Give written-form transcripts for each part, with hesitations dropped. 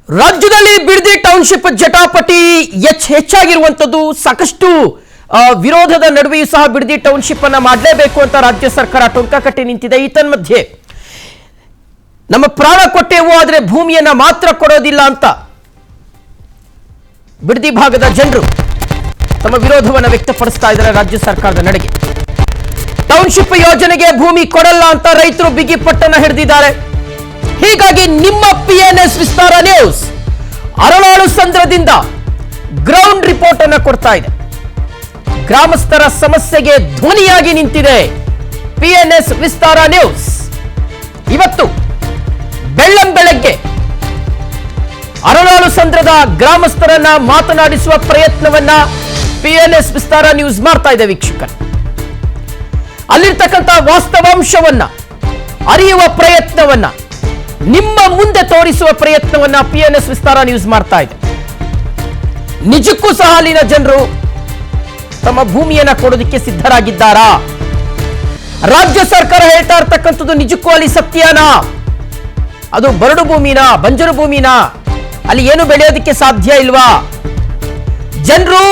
ರಾಜ್ಯದಲ್ಲಿ ಬಿಡದಿ ಟೌನ್ಶಿಪ್ ಜಟಾಪಟಿ ಹೆಚ್ಚಾಗಿರುವಂತದ್ದು ಸಾಕಷ್ಟು ವಿರೋಧದ ನಡುವೆಯೂ ಸಹ ಬಿಡದಿ ಟೌನ್ಶಿಪ್ ಅನ್ನು ಮಾಡಲೇಬೇಕು ಅಂತ ರಾಜ್ಯ ಸರ್ಕಾರ ಟೊಂಕ ಕಟ್ಟಿ ನಿಂತಿದೆ. ಈತನ್ಮಧ್ಯೆ ನಮ್ಮ ಪ್ರಾಣ ಕೊಟ್ಟೆವು ಆದರೆ ಭೂಮಿಯನ್ನ ಮಾತ್ರ ಕೊಡೋದಿಲ್ಲ ಅಂತ ಬಿಡದಿ ಭಾಗದ ಜನರು ತಮ್ಮ ವಿರೋಧವನ್ನು ವ್ಯಕ್ತಪಡಿಸ್ತಾ ಇದ್ದಾರೆ. ರಾಜ್ಯ ಸರ್ಕಾರದ ನಡೆಗೆ ಟೌನ್ಶಿಪ್ ಯೋಜನೆಗೆ ಭೂಮಿ ಕೊಡಲ್ಲ ಅಂತ ರೈತರು ಬಿಗಿ ಪಟ್ಟನ್ನ ಹಿಡಿದಿದ್ದಾರೆ. ಹೀಗಾಗಿ ನಿಮ್ಮ PNS ವಿಸ್ತಾರ ನ್ಯೂಸ್ ಅರಳಾಳು ಸಂದ್ರದಿಂದ ಗ್ರೌಂಡ್ ರಿಪೋರ್ಟ್ ಅನ್ನು ಕೊಡ್ತಾ ಇದೆ. ಗ್ರಾಮಸ್ಥರ ಸಮಸ್ಯೆಗೆ ಧ್ವನಿಯಾಗಿ ನಿಂತಿದೆ PNS ವಿಸ್ತಾರ ನ್ಯೂಸ್. ಇವತ್ತು ಬೆಳ್ಳಂಬೆಳಗ್ಗೆ ಅರಳಾಳು ಸಂದ್ರದ ಗ್ರಾಮಸ್ಥರನ್ನ ಮಾತನಾಡಿಸುವ ಪ್ರಯತ್ನವನ್ನ PNS ವಿಸ್ತಾರ ನ್ಯೂಸ್ ಮಾಡ್ತಾ ಇದೆ. ವೀಕ್ಷಕರು, ಅಲ್ಲಿರ್ತಕ್ಕಂಥ ವಾಸ್ತವಾಂಶವನ್ನ ಅರಿಯುವ ಪ್ರಯತ್ನವನ್ನ ನಿಮ್ಮ ಮುಂದೆ ತೋರಿಸುವ ಪ್ರಯತ್ನವನ್ನ PNS ವಿಸ್ತಾರ ನ್ಯೂಸ್ ಮಾಡ್ತಾ ಇದೆ. ನಿಜಕ್ಕೂ ಸಹ ಅಲ್ಲಿನ ಜನರು ತಮ್ಮ ಭೂಮಿಯನ್ನ ಕೊಡೋದಕ್ಕೆ ಸಿದ್ಧರಾಗಿದ್ದಾರಾ? ರಾಜ್ಯ ಸರ್ಕಾರ ಹೇಳ್ತಾ ಇರ್ತಕ್ಕಂಥದ್ದು ನಿಜಕ್ಕೂ ಅಲ್ಲಿ ಸತ್ಯನಾ? ಅದು ಬರಡು ಭೂಮಿನಾ, ಬಂಜರು ಭೂಮಿನಾ? ಅಲ್ಲಿ ಏನು ಬೆಳೆಯೋದಕ್ಕೆ ಸಾಧ್ಯ ಇಲ್ವಾ? ಜನರು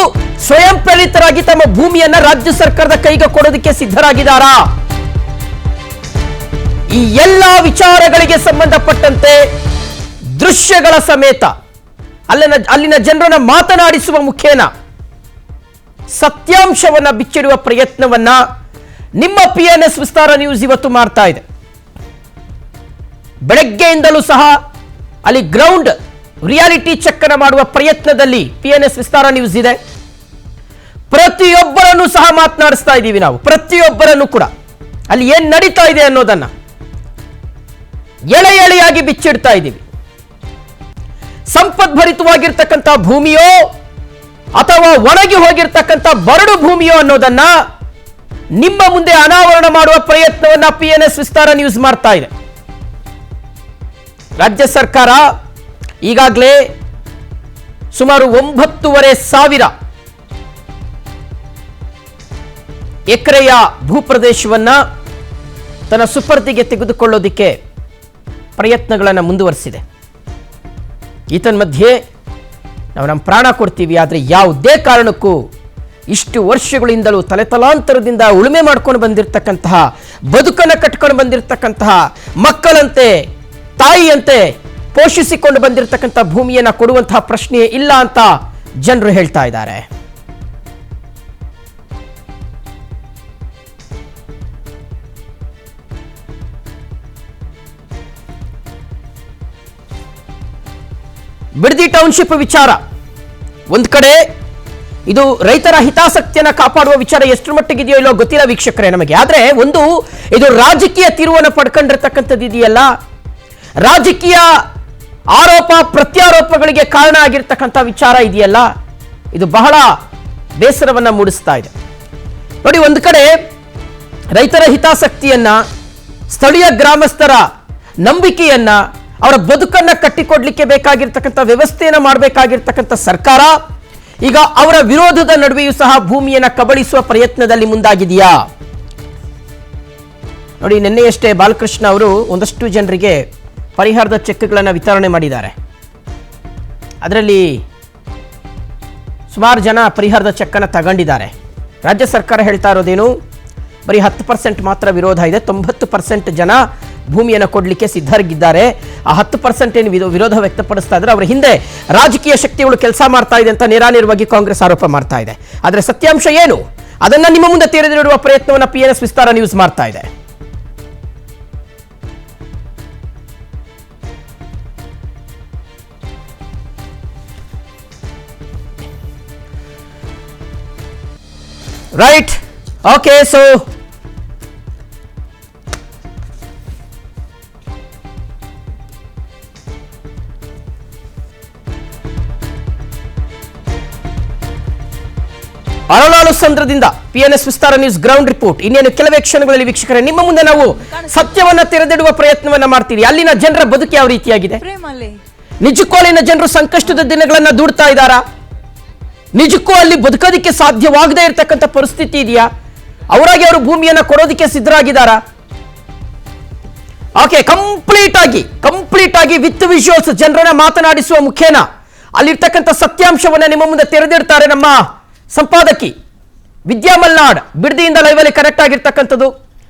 ಸ್ವಯಂ ಪ್ರೇರಿತರಾಗಿ ತಮ್ಮ ಭೂಮಿಯನ್ನ ರಾಜ್ಯ ಸರ್ಕಾರದ ಕೈಗೆ ಕೊಡೋದಕ್ಕೆ ಸಿದ್ಧರಾಗಿದ್ದಾರಾ? ಈ ಎಲ್ಲ ವಿಚಾರಗಳಿಗೆ ಸಂಬಂಧಪಟ್ಟಂತೆ ದೃಶ್ಯಗಳ ಸಮೇತ ಅಲ್ಲಿನ ಜನರನ್ನ ಮಾತನಾಡಿಸುವ ಮುಖೇನ ಸತ್ಯಾಂಶವನ್ನ ಬಿಚ್ಚಿಡುವ ಪ್ರಯತ್ನವನ್ನ ನಿಮ್ಮ PNS ವಿಸ್ತಾರ ನ್ಯೂಸ್ ಇವತ್ತು ಮಾಡ್ತಾ ಇದೆ. ಬೆಳಗ್ಗೆಯಿಂದಲೂ ಸಹ ಅಲ್ಲಿ ಗ್ರೌಂಡ್ ರಿಯಾಲಿಟಿ ಚೆಕ್ ಅನ್ನು ಮಾಡುವ ಪ್ರಯತ್ನದಲ್ಲಿ PNS ವಿಸ್ತಾರ ನ್ಯೂಸ್ ಇದೆ. ಪ್ರತಿಯೊಬ್ಬರನ್ನು ಸಹ ಮಾತನಾಡಿಸ್ತಾ ಇದ್ದೀವಿ ನಾವು. ಪ್ರತಿಯೊಬ್ಬರನ್ನು ಕೂಡ ಅಲ್ಲಿ ಏನ್ ನಡೀತಾ ಇದೆ ಅನ್ನೋದನ್ನ ಎಳೆ ಎಳೆಯಾಗಿ ಬಿಚ್ಚಿಡ್ತಾ ಇದ್ದೀವಿ. ಸಂಪದ್ಭರಿತವಾಗಿರ್ತಕ್ಕಂಥ ಭೂಮಿಯೋ ಅಥವಾ ಒಣಗಿ ಹೋಗಿರ್ತಕ್ಕಂಥ ಬರಡು ಭೂಮಿಯೋ ಅನ್ನೋದನ್ನ ನಿಮ್ಮ ಮುಂದೆ ಅನಾವರಣ ಮಾಡುವ ಪ್ರಯತ್ನವನ್ನ PNS ವಿಸ್ತಾರ ನ್ಯೂಸ್ ಮಾಡ್ತಾ ಇದೆ. ರಾಜ್ಯ ಸರ್ಕಾರ ಈಗಾಗಲೇ ಸುಮಾರು 9,500 ಎಕರೆಯ ಭೂಪ್ರದೇಶವನ್ನ ತನ್ನ ಸುಪರ್ದಿಗೆ ತೆಗೆದುಕೊಳ್ಳೋದಿಕ್ಕೆ ಪ್ರಯತ್ನಗಳನ್ನು ಮುಂದುವರಿಸಿದೆ. ಈತನ್ಮಧ್ಯೆ ನಾವು ನಮ್ಮ ಪ್ರಾಣ ಕೊಡ್ತೀವಿ, ಆದರೆ ಯಾವುದೇ ಕಾರಣಕ್ಕೂ ಇಷ್ಟು ವರ್ಷಗಳಿಂದಲೂ ತಲೆತಲಾಂತರದಿಂದ ಉಳುಮೆ ಮಾಡ್ಕೊಂಡು ಬಂದಿರತಕ್ಕಂತಹ, ಬದುಕನ್ನು ಕಟ್ಕೊಂಡು ಬಂದಿರತಕ್ಕಂತಹ, ಮಕ್ಕಳಂತೆ ತಾಯಿಯಂತೆ ಪೋಷಿಸಿಕೊಂಡು ಬಂದಿರತಕ್ಕಂಥ ಭೂಮಿಯನ್ನು ಕೊಡುವಂತಹ ಪ್ರಶ್ನೆ ಇಲ್ಲ ಅಂತ ಜನರು ಹೇಳ್ತಾ ಇದ್ದಾರೆ. ಬಿಡದಿ ಟೌನ್ಶಿಪ್ ವಿಚಾರ ಒಂದು ಕಡೆ, ಇದು ರೈತರ ಹಿತಾಸಕ್ತಿಯನ್ನು ಕಾಪಾಡುವ ವಿಚಾರ ಎಷ್ಟರ ಮಟ್ಟಿಗಿದೆಯೋ ಇಲ್ಲೋ ಗೊತ್ತಿಲ್ಲ ವೀಕ್ಷಕರೇ ನಮಗೆ. ಆದ್ರೆ ಒಂದು ಇದು ರಾಜಕೀಯ ತಿರುವನ್ನು ಪಡ್ಕೊಂಡಿರ್ತಕ್ಕಂಥದ್ದು ಇದೆಯಲ್ಲ, ರಾಜಕೀಯ ಆರೋಪ ಪ್ರತ್ಯಾರೋಪಗಳಿಗೆ ಕಾರಣ ಆಗಿರ್ತಕ್ಕಂಥ ವಿಚಾರ ಇದೆಯಲ್ಲ, ಇದು ಬಹಳ ಬೇಸರವನ್ನ ಮೂಡಿಸ್ತಾ ಇದೆ. ನೋಡಿ, ಒಂದು ಕಡೆ ರೈತರ ಹಿತಾಸಕ್ತಿಯನ್ನ, ಸ್ಥಳೀಯ ಗ್ರಾಮಸ್ಥರ ನಂಬಿಕೆಯನ್ನ, ಅವರ ಬದುಕನ್ನ ಕಟ್ಟಿಕೊಡ್ಲಿಕ್ಕೆ ಬೇಕಾಗಿರ್ತಕ್ಕಂಥ ವ್ಯವಸ್ಥೆಯನ್ನು ಮಾಡಬೇಕಾಗಿರ್ತಕ್ಕಂಥ ಸರ್ಕಾರ ಈಗ ಅವರ ವಿರೋಧದ ನಡುವೆಯೂ ಸಹ ಭೂಮಿಯನ್ನ ಕಬಳಿಸುವ ಪ್ರಯತ್ನದಲ್ಲಿ ಮುಂದಾಗಿದೆಯಾ? ನೋಡಿ, ನಿನ್ನೆಯಷ್ಟೇ ಬಾಲಕೃಷ್ಣ ಅವರು ಒಂದಷ್ಟು ಜನರಿಗೆ ಪರಿಹಾರದ ಚೆಕ್ಗಳನ್ನು ವಿತರಣೆ ಮಾಡಿದ್ದಾರೆ. ಅದರಲ್ಲಿ ಸುಮಾರು ಜನ ಪರಿಹಾರದ ಚೆಕ್ಕನ್ನು ತಗೊಂಡಿದ್ದಾರೆ. ರಾಜ್ಯ ಸರ್ಕಾರ ಹೇಳ್ತಾ ಇರೋದೇನು, ಬರೀ 10% ಮಾತ್ರ ವಿರೋಧ ಇದೆ, 90% ಜನ ಭೂಮಿಯನ್ನು ಕೊಡಲಿಕ್ಕೆ ಸಿದ್ಧರಾಗಿದ್ದಾರೆ. ಆ 10% ಏನು ವಿರೋಧ ವ್ಯಕ್ತಪಡಿಸ್ತಾ ಇದ್ದಾರೆ, ಅವರ ಹಿಂದೆ ರಾಜಕೀಯ ಶಕ್ತಿಗಳು ಕೆಲಸ ಮಾಡ್ತಾ ಇದೆ ಅಂತ ನೇರಾನೇರವಾಗಿ ಕಾಂಗ್ರೆಸ್ ಆರೋಪ ಮಾಡ್ತಾ ಇದೆ. ಆದರೆ ಸತ್ಯಾಂಶ ಏನು ಅದನ್ನ ನಿಮ್ಮ ಮುಂದೆ ತೆರೆದಿಡುವ ಪ್ರಯತ್ನವನ್ನು PNS ವಿಸ್ತಾರ ನ್ಯೂಸ್ ಮಾಡ್ತಾ ಇದೆ. Right, okay. ಸೊ ಅರಳಾಳು ಸಂದ್ರದಿಂದ PNS ವಿಸ್ತಾರ ನ್ಯೂಸ್ ಗ್ರೌಂಡ್ ರಿಪೋರ್ಟ್. ಇನ್ನೇನು ಕೆಲವೇ ಕ್ಷಣಗಳಲ್ಲಿ ವೀಕ್ಷಕರೇ ನಿಮ್ಮ ಮುಂದೆ ನಾವು ಸತ್ಯವನ್ನ ತೆರೆದಿಡುವ ಪ್ರಯತ್ನವನ್ನ ಮಾಡ್ತೀವಿ. ಅಲ್ಲಿನ ಜನರ ಬದುಕು ಯಾವ ರೀತಿಯಾಗಿದೆ? ನಿಜಕ್ಕೂ ಅಲ್ಲಿನ ಜನರು ಸಂಕಷ್ಟದ ದಿನಗಳನ್ನ ದೂಡ್ತಾ ಇದ್ದಾರಾ? ನಿಜಕ್ಕೂ ಅಲ್ಲಿ ಬದುಕೋದಿಕ್ಕೆ ಸಾಧ್ಯವಾಗದೇ ಇರತಕ್ಕಂಥ ಪರಿಸ್ಥಿತಿ ಇದೆಯಾ? ಅವರಾಗಿ ಅವರು ಭೂಮಿಯನ್ನ ಕೊಡೋದಿಕ್ಕೆ ಸಿದ್ಧರಾಗಿದ್ದಾರಾ? ಓಕೆ, ಕಂಪ್ಲೀಟ್ ಆಗಿ ವಿತ್ ವಿಜುವಲ್ಸ್ ಜನರನ್ನ ಮಾತನಾಡಿಸುವ ಮುಖೇನ ಅಲ್ಲಿರ್ತಕ್ಕಂಥ ಸತ್ಯಾಂಶವನ್ನ ನಿಮ್ಮ ಮುಂದೆ ತೆರೆದಿಡ್ತಾರೆ ನಮ್ಮ ಸಂಪಾದಕಿ ವಿದ್ಯಾ ಮಲ್ನಾಡ್ ಬಿಡದಿಯಿಂದ ಲೈವ್ ಅಲ್ಲಿ ಕನೆಕ್ಟ್ ಆಗಿರ್ತಕ್ಕಂಥದ್ದು.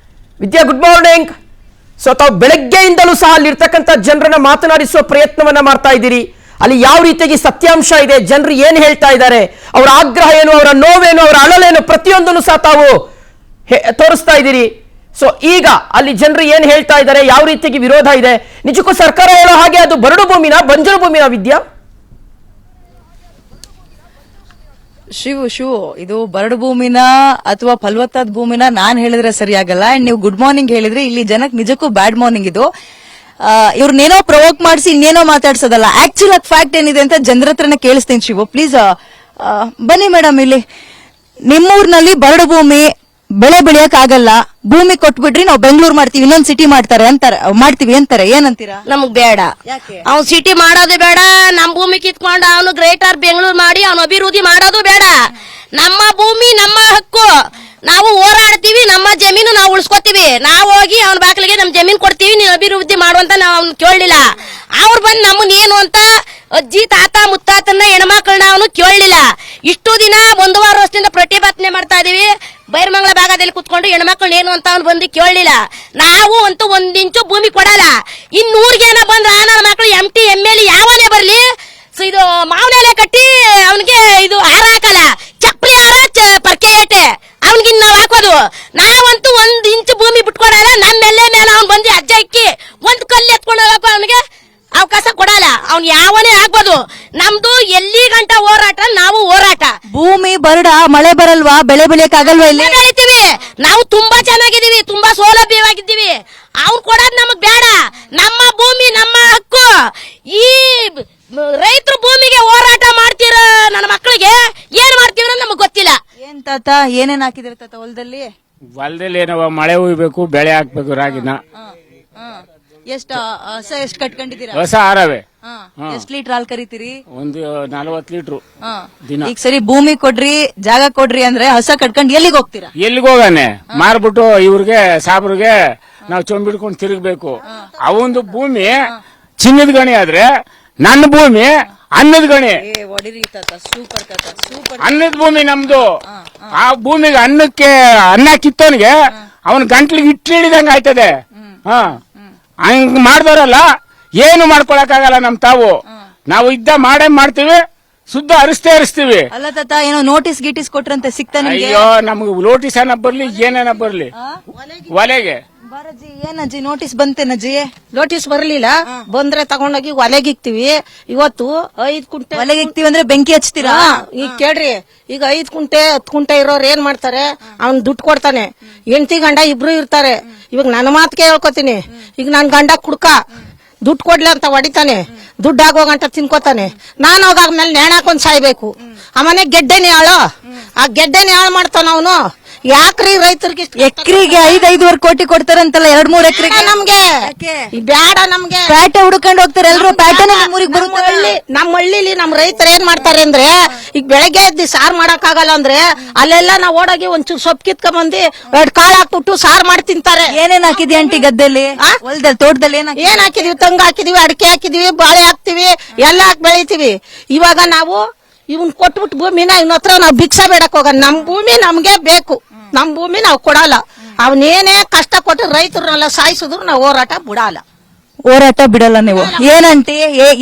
ವಿದ್ಯಾ, ಗುಡ್ ಮಾರ್ನಿಂಗ್. ಸೊ ತಾವು ಬೆಳಗ್ಗೆಯಿಂದಲೂ ಸಹ ಅಲ್ಲಿರ್ತಕ್ಕಂಥ ಜನರನ್ನ ಮಾತನಾಡಿಸುವ ಪ್ರಯತ್ನವನ್ನ ಮಾಡ್ತಾ ಇದ್ದೀರಿ. ಅಲ್ಲಿ ಯಾವ ರೀತಿಯಾಗಿ ಸತ್ಯಾಂಶ ಇದೆ, ಜನರು ಏನ್ ಹೇಳ್ತಾ ಇದ್ದಾರೆ, ಅವರ ಆಗ್ರಹ ಏನು, ಅವರ ನೋವೇನು, ಅವರ ಅಳಲೇನು, ಪ್ರತಿಯೊಂದನ್ನು ಸಹ ತಾವು ತೋರಿಸ್ತಾ ಇದ್ದೀರಿ. ಸೊ ಈಗ ಅಲ್ಲಿ ಜನರು ಏನ್ ಹೇಳ್ತಾ ಇದ್ದಾರೆ, ಯಾವ ರೀತಿಯಾಗಿ ವಿರೋಧ ಇದೆ, ನಿಜಕ್ಕೂ ಸರ್ಕಾರ ಹೇಳೋ ಹಾಗೆ ಅದು ಬರಡು ಭೂಮಿನ, ಬಂಜರು ಭೂಮಿನ ವಿದ್ಯಾ? ಶಿವು ಇದು ಬರಡು ಭೂಮಿನ ಅಥವಾ ಫಲವತ್ತಾದ ಭೂಮಿನ ನಾನ್ ಹೇಳಿದ್ರೆ ಸರಿಯಾಗಲ್ಲ. ಅಂಡ್ ನೀವು ಗುಡ್ ಮಾರ್ನಿಂಗ್ ಹೇಳಿದ್ರೆ ಇಲ್ಲಿ ಜನಕ್ಕೆ ನಿಜಕ್ಕೂ ಬ್ಯಾಡ್ ಮಾರ್ನಿಂಗ್ ಇದು. ಇವ್ರನ್ನೇನೋ ಪ್ರವೋಕ್ ಮಾಡಿಸಿ ಇನ್ನೇನೋ ಮಾತಾಡ್ಸೋದಲ್ಲ. ಆಕ್ಚುಲ್ ಫ್ಯಾಕ್ಟ್ ಏನಿದೆ ಅಂತ ಜನರ ಹತ್ರನೇ ಕೇಳಿಸ್ತೀನಿ. ಶಿವು ಪ್ಲೀಸ್ ಬನ್ನಿ ಮೇಡಮ್. ಇಲ್ಲಿ ನಿಮ್ಮೂರ್ನಲ್ಲಿ ಬರಡು ಭೂಮಿ, ಬೆಳೆ ಬೆಳೆಯಕ್ ಆಗಲ್ಲ, ಭೂಮಿ ಕೊಟ್ಬಿಡ್ರಿ ನಾವು ಬೆಂಗಳೂರು ಮಾಡ್ತೀವಿ, ಇನ್ನೊಂದ್ ಸಿಟಿ ಮಾಡ್ತೀವಿ ಅಂತಾರೆ. ಏನಂತೀರಾ? ನಮಗ್ ಬೇಡ, ಅವ್ನ್ ಸಿಟಿ ಮಾಡೋದು ಬೇಡ. ನಮ್ ಭೂಮಿ ಕಿತ್ಕೊಂಡು ಅವನು ಗ್ರೇಟರ್ ಬೆಂಗಳೂರು ಮಾಡಿ ಅವನು ಅಭಿವೃದ್ಧಿ ಮಾಡೋದು ಬೇಡ. ನಮ್ಮ ಭೂಮಿ ನಮ್ಮ ಹಕ್ಕು, ನಾವು ಹೋರಾಡ್ತೀವಿ, ನಮ್ಮ ಜಮೀನು ನಾವು ಉಳಿಸ್ಕೊತೀವಿ. ನಾವು ಹೋಗಿ ಅವನ ಬಾಗಿಲಿಗೆ ನಮ್ ಜಮೀನ್ ಕೊಡ್ತೀವಿ, ನೀನು ಅಭಿವೃದ್ಧಿ ಮಾಡುವಂತ ನಾವು ಅವ್ನು ಕೇಳಲಿಲ್ಲ. ಅವ್ರು ಬಂದು ನಮ್ಮನ್ ಏನು ಅಂತ ಅಜ್ಜಿ ತಾತ ಮುತ್ತಾತನ್ನ ಹೆಣ್ಮಕ್ಳನ್ನ ಅವನು ಕೇಳಲಿಲ್ಲ. ಇಷ್ಟು ದಿನ 1 ವಾರ ವರ್ಷದಿಂದ ಪ್ರತಿಭಟನೆ ಮಾಡ್ತಾ ಇದೀವಿ. ಬೈರಮಂಗಲ ಭಾಗದಲ್ಲಿ ಕುತ್ಕೊಂಡು ಹೆಣ್ಮಕ್ಳನ್ನ ಏನು ಅಂತ ಅವ್ನು ಬಂದು ಕೇಳಲಿಲ್ಲ. ನಾವು ಅಂತೂ 1 ಇಂಚು ಭೂಮಿ ಕೊಡಲ್ಲ. ಇನ್ನೂರ್ಗೆ ಏನೋ ಬಂದ್ರ ನನ್ನ ಮಕ್ಳು MT ML ಯಾವನೇ ಬರ್ಲಿ, ಇದು ಮಾವನೆಲೆ ಕಟ್ಟಿ ಅವನಿಗೆ ಇದು ಹಾರ ಹಾಕಲ್ಲ, ಚಪ್ಪಲಿ ಹಾರ ಪರ್ಕೆ ಏಟೆ ಅವನಿಗಿನ್ ನಾವ್ ಹಾಕೋದು. ನಾವಂತೂ 1 ಇಂಚು ಭೂಮಿ ಬಿಟ್ಕೊಡಲ್ಲ. ನಮ್ಮೆಲ್ಲೆ ಮೇಲೆ ಅವ್ನು ಬಂದು ಅಜ್ಜ ಇಕ್ಕಿ 1 ಕಲ್ಲು ಎತ್ಕೊಂಡು ಹೋಗಕ್ಕೂ ಅವನಿಗೆ ಅವಕಾಶ ಕೊಡಲ್ಲ. ಅವ್ನು ಯಾವನೇ ಆಗ್ಬೋದು. ನಮ್ದು ಎಲ್ಲಿ ಗಂಟ ಹೋರಾಟ, ನಾವು ಹೋರಾಟ. ಭೂಮಿ ಬರಡ, ಮಳೆ ಬರಲ್ವಾ, ಬೆಳೆ ಬೆಳೆಯಕ್ ಆಗಲ್ವಾ? ಇಲ್ಲಿ ಬೆಳಿತೀವಿ ನಾವು, ತುಂಬಾ ಚೆನ್ನಾಗಿದ್ದೀವಿ, ತುಂಬಾ ಸೌಲಭ್ಯವಾಗಿದ್ದೀವಿ. ಅವ್ನು ಕೊಡೋದ್ ನಮಗ್ ಬೇಡ. ನಮ್ಮ ಭೂಮಿ ನಮ್ಮ ಹಕ್ಕು. ಈ ರೈತರು ಭೂಮಿಗೆ ಹೋರಾಟ ಮಾಡ್ತೀರ ನನ್ನ ಮಕ್ಕಳಿಗೆ ಏನ್ ಮಾಡ್ತೀರ ನಮಗ್ ಗೊತ್ತಿಲ್ಲ. ಏನ್ ತಾತ ಏನೇನ್ ಹಾಕಿದಿರ ತಾತ ಹೊಲದಲ್ಲಿ? ಏನವ ಮಳೆ ಹುಯ್ಬೇಕು, ಬೆಳೆ ಹಾಕ್ಬೇಕು, ರಾಗಿನ. ಎಷ್ಟು ಕಟ್ಕೊಂಡಿದ್ದೀರಾ? ಹೊಸ ಆರವೆ. ಎಷ್ಟ್ ಲೀಟರ್ ಹಾಲ್ ಕರಿತೀರಿ? ಒಂದು 40 ಲೀಟ್ರು ದಿನ. ಈಗ ಸರಿ ಭೂಮಿ ಕೊಡ್ರಿ, ಜಾಗ ಕೊಡ್ರಿ ಅಂದ್ರೆ ಹಸ ಕಟ್ಕೊಂಡು ಎಲ್ಲಿಗೆ ಹೋಗ್ತೀರಾ? ಎಲ್ಲಿಗೆ ಹೋಗಾನೆ ಮಾರ್ಬಿಟ್ಟು ಇವ್ರಿಗೆ ಸಾಬ್ರಿಗೆ ನಾವು ಚೊಂಬಿಡ್ಕೊಂಡು ತಿರುಗಬೇಕು. ಅವೊಂದು ಭೂಮಿ ಚಿನ್ನದ ಗಣಿ ಆದ್ರೆ ನನ್ನ ಭೂಮಿ ಅನ್ನದ ಗಣಿ. ಅನ್ನದ ಭೂಮಿ ನಮ್ದು. ಆ ಭೂಮಿಗೆ ಅನ್ನ ಕಿತ್ತವನಿಗೆ ಅವನ ಗಂಟ್ಲಿಗೆ ಇಟ್ಟಿಳಿದಂಗ ಆಯ್ತದೆ. ಹಂಗ ಮಾಡ್ದವ್ರಲ್ಲ, ಏನು ಮಾಡ್ಕೊಳಕ್ಕಾಗಲ್ಲ ನಮ್ ತಾವು. ನಾವು ಮಾಡ್ತೀವಿ, ಶುದ್ಧ ಹರಿಸ್ತೀವಿ. ಅಲ್ಲ ತಾತ, ಏನೋ ನೋಟಿಸ್ ಗೀಟಿಸ್ ಕೊಟ್ರಂತೆ ಸಿಕ್ತಾ ನಿಮ್ಗೆ? ಅಯ್ಯೋ, ನಮ್ಗೆ ನೋಟಿಸ್ ಏನ ಬರ್ಲಿ, ಏನೇನ ಬರ್ಲಿ, ಒಲೆಗೆ ಬಾರಜ್ಜಿ. ಏನಜ್ಜಿ ನೋಟಿಸ್ ಬಂತೇನಜ್ಜಿ? ನೋಟಿಸ್ ಬರ್ಲಿಲ್ಲ. ಬಂದ್ರೆ ತಗೊಂಡೋಗಿ ಒಲೆಗಿಕ್ತಿವಿ. ಇವತ್ತು 5 ಕುಂಟೆ ಒಲೆಗಿಕ್ತಿವಿ ಅಂದ್ರೆ ಬೆಂಕಿ ಹಚ್ತೀರಾ? ಈಗ ಕೇಳ್ರಿ, ಈಗ 5 ಕುಂಟೆ 10 ಕುಂಟೆ ಇರೋರು ಏನ್ ಮಾಡ್ತಾರೆ, ಅವ್ನ್ ದುಡ್ಡು ಕೊಡ್ತಾನೆ. ಹೆಂಡತಿ ಗಂಡ ಇಬ್ರು ಇರ್ತಾರೆ. ಇವಾಗ ನನ್ನ ಮಾತಿಗೆ ಹೇಳ್ಕೊತೀನಿ. ಈಗ ನನ್ ಗಂಡ ಕುಡ್ಕ ದುಡ್ಡು ಕೊಡ್ಲಿ ಅಂತ ಹೊಡಿತಾನೆ, ದುಡ್ಡು ಆಗೋಗಂಟ ತಿನ್ಕೋತಾನೆ. ನಾನು ಹೋಗಾದ್ಮೇಲೆ ನೇಣಾಕೊಂಡ್ ಸಾಯ್ಬೇಕು. ಆಮೇಲೆ ಗೆಡ್ಡೆನೇ ಹಾಳು, ಆ ಗೆಡ್ಡೆನೇ ಹಾಳು ಮಾಡ್ತಾನ ಅವನು. ಯಾಕ್ರಿ ರೈತರಿಗೆ ಎಕರೆಗೆ 5-5 ಕೋಟಿ ಕೊಡ್ತಾರಂತಲ್ಲ, 2-3 ಎಕರೆಗೆ? ನಮ್ಗೆ ಬ್ಯಾಡ, ನಮ್ಗೆ ಪ್ಯಾಟೆ ಹುಡ್ಕೊಂಡು ಹೋಗ್ತಾರೆ ಎಲ್ರು. ಪ್ಯಾಟೆನ ಊರಿಗೆ ಬರುತ್ತೆ. ನಮ್ಮ ಹಳ್ಳಿಲಿ ನಮ್ ರೈತರು ಏನ್ ಮಾಡ್ತಾರೆ ಅಂದ್ರೆ, ಈಗ ಬೆಳಗ್ಗೆ ಎದ್ದು ಸಾರ್ ಮಾಡಕ್ ಆಗಲ್ಲ ಅಂದ್ರೆ ಅಲ್ಲೆಲ್ಲ ನಾವ್ ಓಡೋಗಿ ಒಂಚೂರು ಸೊಪ್ಪು ಕಿತ್ಕೊಂಡ್ ಬಂದಿ 2 ಕಾಳು ಹಾಕ್ಬಿಟ್ಟು ಸಾರ್ ಮಾಡಿ ತಿಂತಾರೆ. ಏನೇನ್ ಹಾಕಿದ್ಯಾ ಆಂಟಿ ಗದ್ದೆಲಿ, ಹೊಲದಲ್ಲಿ, ತೋಟದಲ್ಲಿ? ಏನ್ ಹಾಕಿದೀವಿ? ತಂಗ ಹಾಕಿದೀವಿ, ಅಡಿಕೆ ಹಾಕಿದೀವಿ, ಬಾಳೆ ಹಾಕ್ತಿವಿ, ಎಲ್ಲ ಹಾಕಿ ಬೆಳಿತೀವಿ. ಇವಾಗ ನಾವು ಇವನ್ ಕೊಟ್ಬಿಟ್ಟು ಭೂಮಿನ ಇವನ ಹತ್ರ ನಾವು ಭಿಕ್ಷಾ ಬೇಡಕ್ ಹೋಗ. ನಮ್ ಭೂಮಿ ನಮ್ಗೆ ಬೇಕು, ನಮ್ ಭೂಮಿ ನಾವು ಕೊಡಲ್ಲ. ಅವನೇನೇ ಕಷ್ಟ ಕೊಟ್ಟು ರೈತರನ್ನೆಲ್ಲ ಸಾಯಿಸಿದ್ರು ನಾವು ಹೋರಾಟ ಬಿಡಲ್ಲ. ಹೋರಾಟ ಬಿಡಲ್ಲ ನೀವು. ಏನಂಟಿ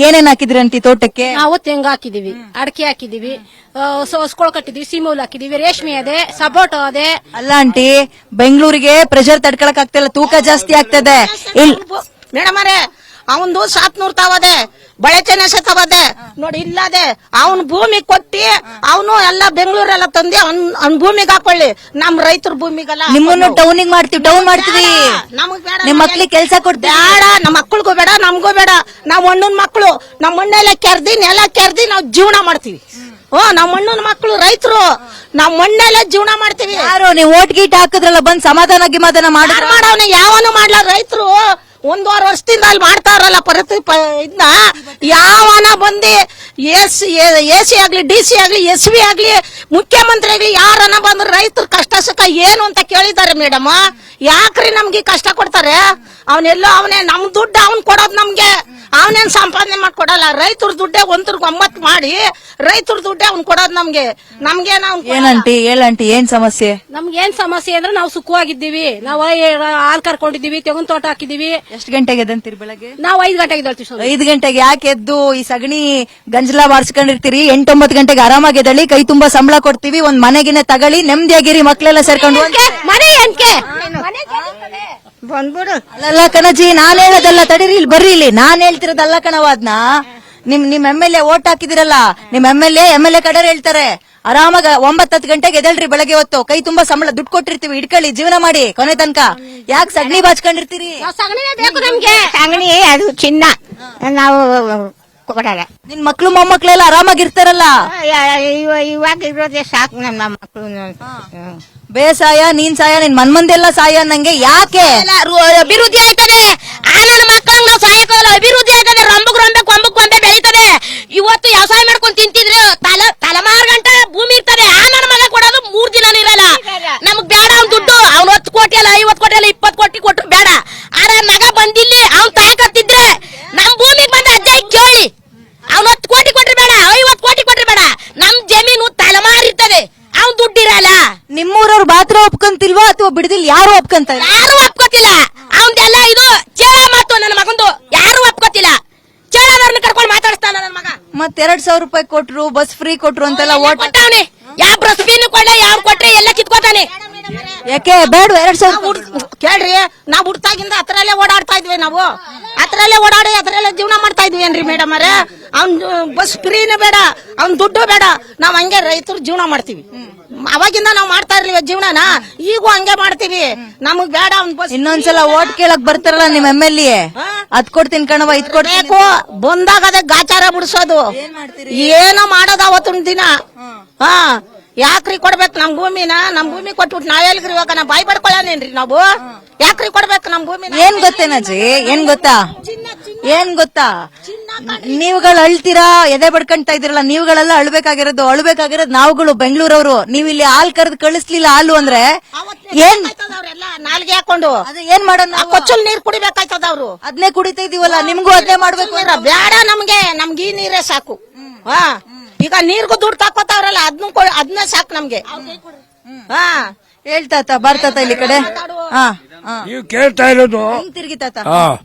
ಏನೇನ್ ಹಾಕಿದ್ರಿ ಅಂಟಿ ತೋಟಕ್ಕೆ? ನಾವು ತೆಂಗು ಹಾಕಿದೀವಿ, ಅಡಿಕೆ ಹಾಕಿದೀವಿ, ಹೊಸ್ಕೊಳ್ ಕಟ್ಟಿದೀವಿ, ಸೀಮೂಲ್ ಹಾಕಿದೀವಿ, ರೇಷ್ಮೆ ಅದೇ, ಸಪೋಟೋ ಅದೇ. ಅಲ್ಲ ಆಂಟಿ, ಬೆಂಗಳೂರಿಗೆ ಪ್ರೆಷರ್ ತಡ್ಕೊಳಕ್ ಆಗ್ತಿಲ್ಲ, ತೂಕ ಜಾಸ್ತಿ ಆಗ್ತದೆ. ಮೇಡಮ್ ಅವರೇ, ಅವಂದು 700 ತವದೆ, ಬಳೆ ಚೆನ್ನಸೆ ತವದೆ ನೋಡಿ, ಇಲ್ಲದೆ ಅವನ್ ಭೂಮಿ ಕೊಟ್ಟಿ ಅವನು ಎಲ್ಲ ಬೆಂಗಳೂರೆಲ್ಲ ತಂದಿ ಅವ್ನ ಭೂಮಿಗೆ ಹಾಕೊಳ್ಳಿ. ನಮ್ ರೈತರ ಭೂಮಿಗೆಲ್ಲ ನಿಮ್ಮನ್ನು ಟೌನಿಗೆ ಮಾಡ್ತೀವಿ, ಟೌನ್ ಮಾಡ್ತೀವಿ. ನಮಗ್ ಬೇಡ, ನಿಮ್ ಮಕ್ಳಿಗೆ ಕೆಲ್ಸ ಕೊಡ್ತೀವಿ. ಬೇಡ, ನಮ್ಮ ಮಕ್ಕಳಿಗೂ ಬೇಡ, ನಮಗೂ ಬೇಡ. ನಾವ್ ಅಣ್ಣನ ಮಕ್ಕಳು, ನಮ್ಮ ಮಣ್ಣೆಲ್ಲ ಕೆರ್ದಿ, ನೆಲ ಕೆರ್ದಿ ನಾವ್ ಜೀವನ ಮಾಡ್ತೀವಿ. ನಮ್ಮ ಅಣ್ಣನ ಮಕ್ಕಳು ರೈತರು, ನಾವ್ ಮಣ್ಣೆಲ್ಲ ಜೀವನ ಮಾಡ್ತೀವಿ. ಯಾರು ನೀವು ಓಟ್ ಗೀಟ್ ಹಾಕಿದ್ರಲ್ಲ, ಬಂದ್ ಸಮಾಧಾನ ಗಿಮಾಧಾನ ಮಾಡವನ ಯಾವನು ಮಾಡ್ಲ. ರೈತರು 1 ವಾರ ವರ್ಷದಿಂದ ಅಲ್ಲಿ ಮಾಡ್ತಾರಲ್ಲ ಇದನ್ನ, ಯಾವನ ಬಂದಿ ಎಸಿ ಆಗ್ಲಿ, DC ಆಗ್ಲಿ, SV ಆಗ್ಲಿ, ಮುಖ್ಯಮಂತ್ರಿ ಆಗ್ಲಿ, ಯಾರನ್ನ ಬಂದ್ರೆ ರೈತರ ಕಷ್ಟ ಸುಖ ಏನು ಅಂತ ಕೇಳಿದ್ದಾರೆ. ಮೇಡಮ್, ಯಾಕ್ರಿ ನಮ್ಗೆ ಕಷ್ಟ ಕೊಡ್ತಾರೆ? ಅವನೆಲ್ಲೋ ಅವನೇ ನಮ್ ದುಡ್ಡು ಅವ್ನ್ ಕೊಡೋದ್ ನಮ್ಗೆ. ಅವನೇನ್ ಸಂಪಾದನೆ ಮಾಡ್ಕೊಡಲ್ಲ. ರೈತರ ದುಡ್ಡೇ 1-9 ಮಾಡಿ ರೈತರ ದುಡ್ಡೇ ಅವ್ನ್ ಕೊಡೋದ್ ನಮ್ಗೆ. ನಮ್ಗೆ ನಾವು ಏನಂಟಿ ಹೇಳಂಟಿ ಏನ್ ಸಮಸ್ಯೆ? ನಮ್ಗೆ ಏನ್ ಸಮಸ್ಯೆ ಅಂದ್ರೆ ನಾವು ಸುಖವಾಗಿದ್ದೀವಿ. ನಾವು ಹಾಲ್ ಕರ್ಕೊಂಡಿದೀವಿ, ತೆಂಗಿನ ತೋಟ ಹಾಕಿದೀವಿ. ಎಷ್ಟು ಗಂಟೆಗೆ ಎದ್ದಂತೀರಿ ಬೆಳಗ್ಗೆ? ನಾವು 5 ಗಂಟೆಗೆ ಎದ್ದೇಳ್ತೀವಿ ಸ್ವಾಮಿ. 5 ಗಂಟೆಗೆ ಯಾಕೆ ಎದ್ದು ಈ ಸಗಣಿ ಗಂಜಲ ಬಾರಿಸ್ಕೊಂಡಿರ್ತೀರಿ? 8-9 ಗಂಟೆಗೆ ಆರಾಮಾಗಿ ಎದ್ದಳಿ, ಕೈ ತುಂಬಾ ಸಂಬಳ ಕೊಡ್ತೀವಿ, ಒಂದ್ ಮನೆಗಿನ ತಗೊಳ್ಳಿ, ನೆಮ್ಮದಿಯಾಗಿರಿ, ಮಕ್ಳೆಲ್ಲ ಸೇರ್ಕೊಂಡು. ಮನೆ ಏನ್ಕೆ ಬಂದ್ಬಿಡು. ಅಲ್ಲ ಕಣಜಿ, ನಾನ್ ಹೇಳೋದಲ್ಲ, ತಡೀರಿ, ಇಲ್ಲಿ ಬರ್ರಿ, ಇಲ್ಲಿ ನಾನ್ ಹೇಳ್ತಿರೋದಲ್ಲ ಕಣವಾದ್ನ. ನಿಮ್ MLA ಓಟ್ ಹಾಕಿದಿರಲ್ಲ, ನಿಮ್ MLA ಕಡೆ ಹೇಳ್ತಾರೆ ಆರಾಮಾಗ 9-10 ಗಂಟೆಗೆ ಎದಳ್ರಿ ಬೆಳಗ್ಗೆ ಹೊತ್ತು, ಕೈ ತುಂಬಾ ಸಂಬಳ ದುಡ್ಡು ಕೊಟ್ಟಿರ್ತೀವಿ, ಇಟ್ಕೊಳ್ಳಿ, ಜೀವನ ಮಾಡಿ ಕೊನೆ ತನಕ. ಯಾಕೆ ಸಗಣಿ ಬಾಚ್ಕೊಂಡಿರ್ತೀರಿ? ಸಗಣಿನೇ ಬೇಕು ನಮ್ಗೆ. ಸಗಣಿ ಅದು ಚಿನ್ನ, ನಾವು ಕೊಡಲ್ಲ. ನಿನ್ ಮಕ್ಳು ಮೊಮ್ಮಕ್ಳೆಲ್ಲ ಆರಾಮಾಗಿರ್ತಾರಲ್ಲ. ಇವಾಗ ಇರೋದೇ ಸಾಕು ನಮ್ಮ ಮಕ್ಕಳು. ಬೇಸಾಯ, ನೀನ್ ಸಾಯ, ನಿನ್ ಮನ್ಮಂದೆಲ್ಲ ಸಾಯ ಅನ್ನಂಗೆ ಯಾಕೆ? ಅಭಿವೃದ್ಧಿ ಆಯ್ತದೆ. ಆ ನನ್ನ ಮಕ್ಕಳಂಗ್ ನಾವು ಸಾಯಕ್ಕಾಗಲ್ಲ. ಅಭಿವೃದ್ಧಿ ಆಯ್ತದೆ. ಕೊಂಬಕ್ ಕೊಂಬೆ ಬೆಳೀತದೆ. ಇವತ್ತು ವ್ಯವಸಾಯ ಮಾಡ್ಕೊಂಡು ತಿಂತಿದ್ರೆ ತಲೆಮಾರು ಗಂಟ ಭೂಮಿ ಇರ್ತದೆ. ಆ ನನ್ನ ಮಗ ಕೊಡೋದು 3 ದಿನ ಇರಲ್ಲ. ನಮಗ್ ಬೇಡ ಅವ್ನ್ ದುಡ್ಡು. ಅವ್ನು 10 ಕೋಟಿ ಅಲ್ಲ, 50 ಕೋಟಿ ಅಲ್ಲ, 20 ಕೋಟಿ ಕೊಟ್ಟು ಬೇಡ. ಆದ್ರೆ ಮಗ ಬಂದಿಲ್ಲಿ ಅವ್ನ್ ತಾಯಿ ಕತ್ತಿದ್ರೆ ನಮ್ ಭೂಮಿಗೆ ಬಂದ ಅಜ್ಜ ಕೇಳಿ. ಅವ್ನು 10 ಕೋಟಿ ಕೊಟ್ರಿ ಬೇಡ, 50 ಕೋಟಿ ಕೊಟ್ರಿ ಬೇಡ. ನಮ್ ಜಮೀನು ತಲೆಮಾರು ಇರ್ತದೆ. ಅವ್ನ್ ದುಡ್ಡಿರಲ್ಲ. ನಿಮ್ಮೂರವ್ರು ಬಾತ್ರ ಒಪ್ಕೊಂತಿಲ್ವಾ ಅಥವಾ ಬಿಡದಿಲ್ ಯಾರು ಒಪ್ಕೊಂತಾರೆ? ಯಾರು ಒಪ್ಕೋತಿಲ್ಲ. ಅವನ್ದೆಲ್ಲ ಇದು ಚೇಳ ಮಾತು ನನ್ನ ಮಗಂದು. ಯಾರು ಒಪ್ಕೋತಿಲ್ಲ. ಚೇಳದವ್ರನ್ನ ಕರ್ಕೊಂಡು ಮಾತಾಡಿಸ್ತಾನ ನನ್ನ ಮಗ. ಮತ್ 2,000 ರೂಪಾಯಿ ಕೊಟ್ರು, ಬಸ್ ಫ್ರೀ ಕೊಟ್ರು ಅಂತೆಲ್ಲ ಓಟ್ ಕೊಟ್ಟವನೆ. ಯಾವ ಬಸ್ ಫ್ರೀನು ಕೊಡ್ಲೆ, ಯಾವ ಕೊಟ್ರೆ ಎಲ್ಲ ಕಿತ್ಕೋತಾನೆ. ಯಾಕೆ ಬೇಡ? 2,000 ಕೇಳ್ರಿ, ನಾವ್ ಹುಡ್ತಾಗಿಂದ ಅದ್ರಲ್ಲೇ ಓಡಾಡ್ತಾ ಇದ್ವಿ. ನಾವು ಅದ್ರಲ್ಲೇ ಓಡಾಡಿ ಅದ್ರಲ್ಲೇ ಜೀವನ ಮಾಡ್ತಾ ಇದ್ವಿ ಏನ್ರಿ ಮೇಡಮ್ ಅವರೇ? ಅವ್ನ್ ಬಸ್ ಫ್ರೀನು ಬೇಡ, ಅವ್ನ್ ದುಡ್ಡು ಬೇಡ. ನಾವ್ ಹಂಗೆ ರೈತರು ಜೀವನ ಮಾಡ್ತೀವಿ. ಅವಾಗಿಂದ ನಾವ್ ಮಾಡ್ತಾ ಇರ್ಲಿವ ಜೀವನನ, ಈಗೂ ಹಂಗೆ ಮಾಡ್ತೀವಿ. ನಮಗ್ ಬೇಡ ಅವ್ನ್ ಬಸ್. ಇನ್ನೊಂದ್ಸಲ ಓಟ್ ಕೇಳಕ್ ಬರ್ತಾರಲ್ಲ ನಿಮ್ MLA, ಅದ್ ಕೊಡ್ತೀನಿ ಕಣವ, ಇದ್ ಕೊಡ್ಬೇಕು. ಬಂದಾಗ ಅದೇ ಗಾಚಾರ ಬಿಡಿಸೋದು, ಏನೋ ಮಾಡೋದು ಅವತ್ತೊಂದ್ ದಿನ. ಹಾ, ಯಾಕ್ರಿ ಕೊಡ್ಬೇಕು ನಮ್ ಭೂಮಿನ? ನಮ್ ಭೂಮಿ ಕೊಟ್ಬಿಟ್ಟು ನಾವೆಲ್ಗ್ರಿ ಇವಾಗ ನಾ ಬಾಯಿ ಪಡ್ಕೊಳ್ಳೇನ್ರಿ ನಾವು? ಯಾಕ್ರಿ ಕೊಡ್ಬೇಕು ನಮ್ ಭೂಮಿನ? ಏನ್ ಗೊತ್ತೇನಜ್ಜಿ, ಏನ್ ಗೊತ್ತಾ, ನೀವುಗಳು ಅಳ್ತೀರಾ, ಎದೆ ಬಡ್ಕೊಂತಾ ಇದೀರಲ್ಲ, ನೀವುಗಳೆಲ್ಲ ಅಳ್ಬೇಕಾಗಿರೋದು ನಾವುಗಳು ಬೆಂಗಳೂರವ್ರು. ನೀವ್ ಇಲ್ಲಿ ಹಾಲ್ ಕರೆದು ಕಳಿಸ್ಲಿಲ್ಲ ಹಾಲು ಅಂದ್ರೆ ಏನ್ ನಾಲ್ಗೆ ಹಾಕೊಂಡು ಅದು ಏನ್ ಮಾಡೋಣ? ಕೊಚ್ಚಲ್ ನೀರ್ ಕುಡಿಬೇಕಾಯ್ತದ ಅವ್ರು. ಅದ್ನೇ ಕುಡಿತಾ ಇದೀವಲ್ಲ, ನಿಮ್ಗೂ ಅದ್ನೇ ಮಾಡ್ಬೇಕು. ಬೇಡ ನಮ್ಗೆ ಈ ನೀರೇ ಸಾಕು. ಹಾ, ಈಗ ನೀರ್ಗೂ ದುಡ್ಡು ತಾಕೋತಾವ್ರಲ್ಲ, ಅದನ್ನೇ ಸಾಕು ನಮ್ಗೆ. ಹಾ, ಹೇಳ್ತಾತ ಬರ್ತಾತ ಇಲ್ಲಿ ಕಡೆ. ಹಾ, ನೀವು ಕೇಳ್ತಾ ಇರೋದು, ತಿರ್ಗಿತಾತ.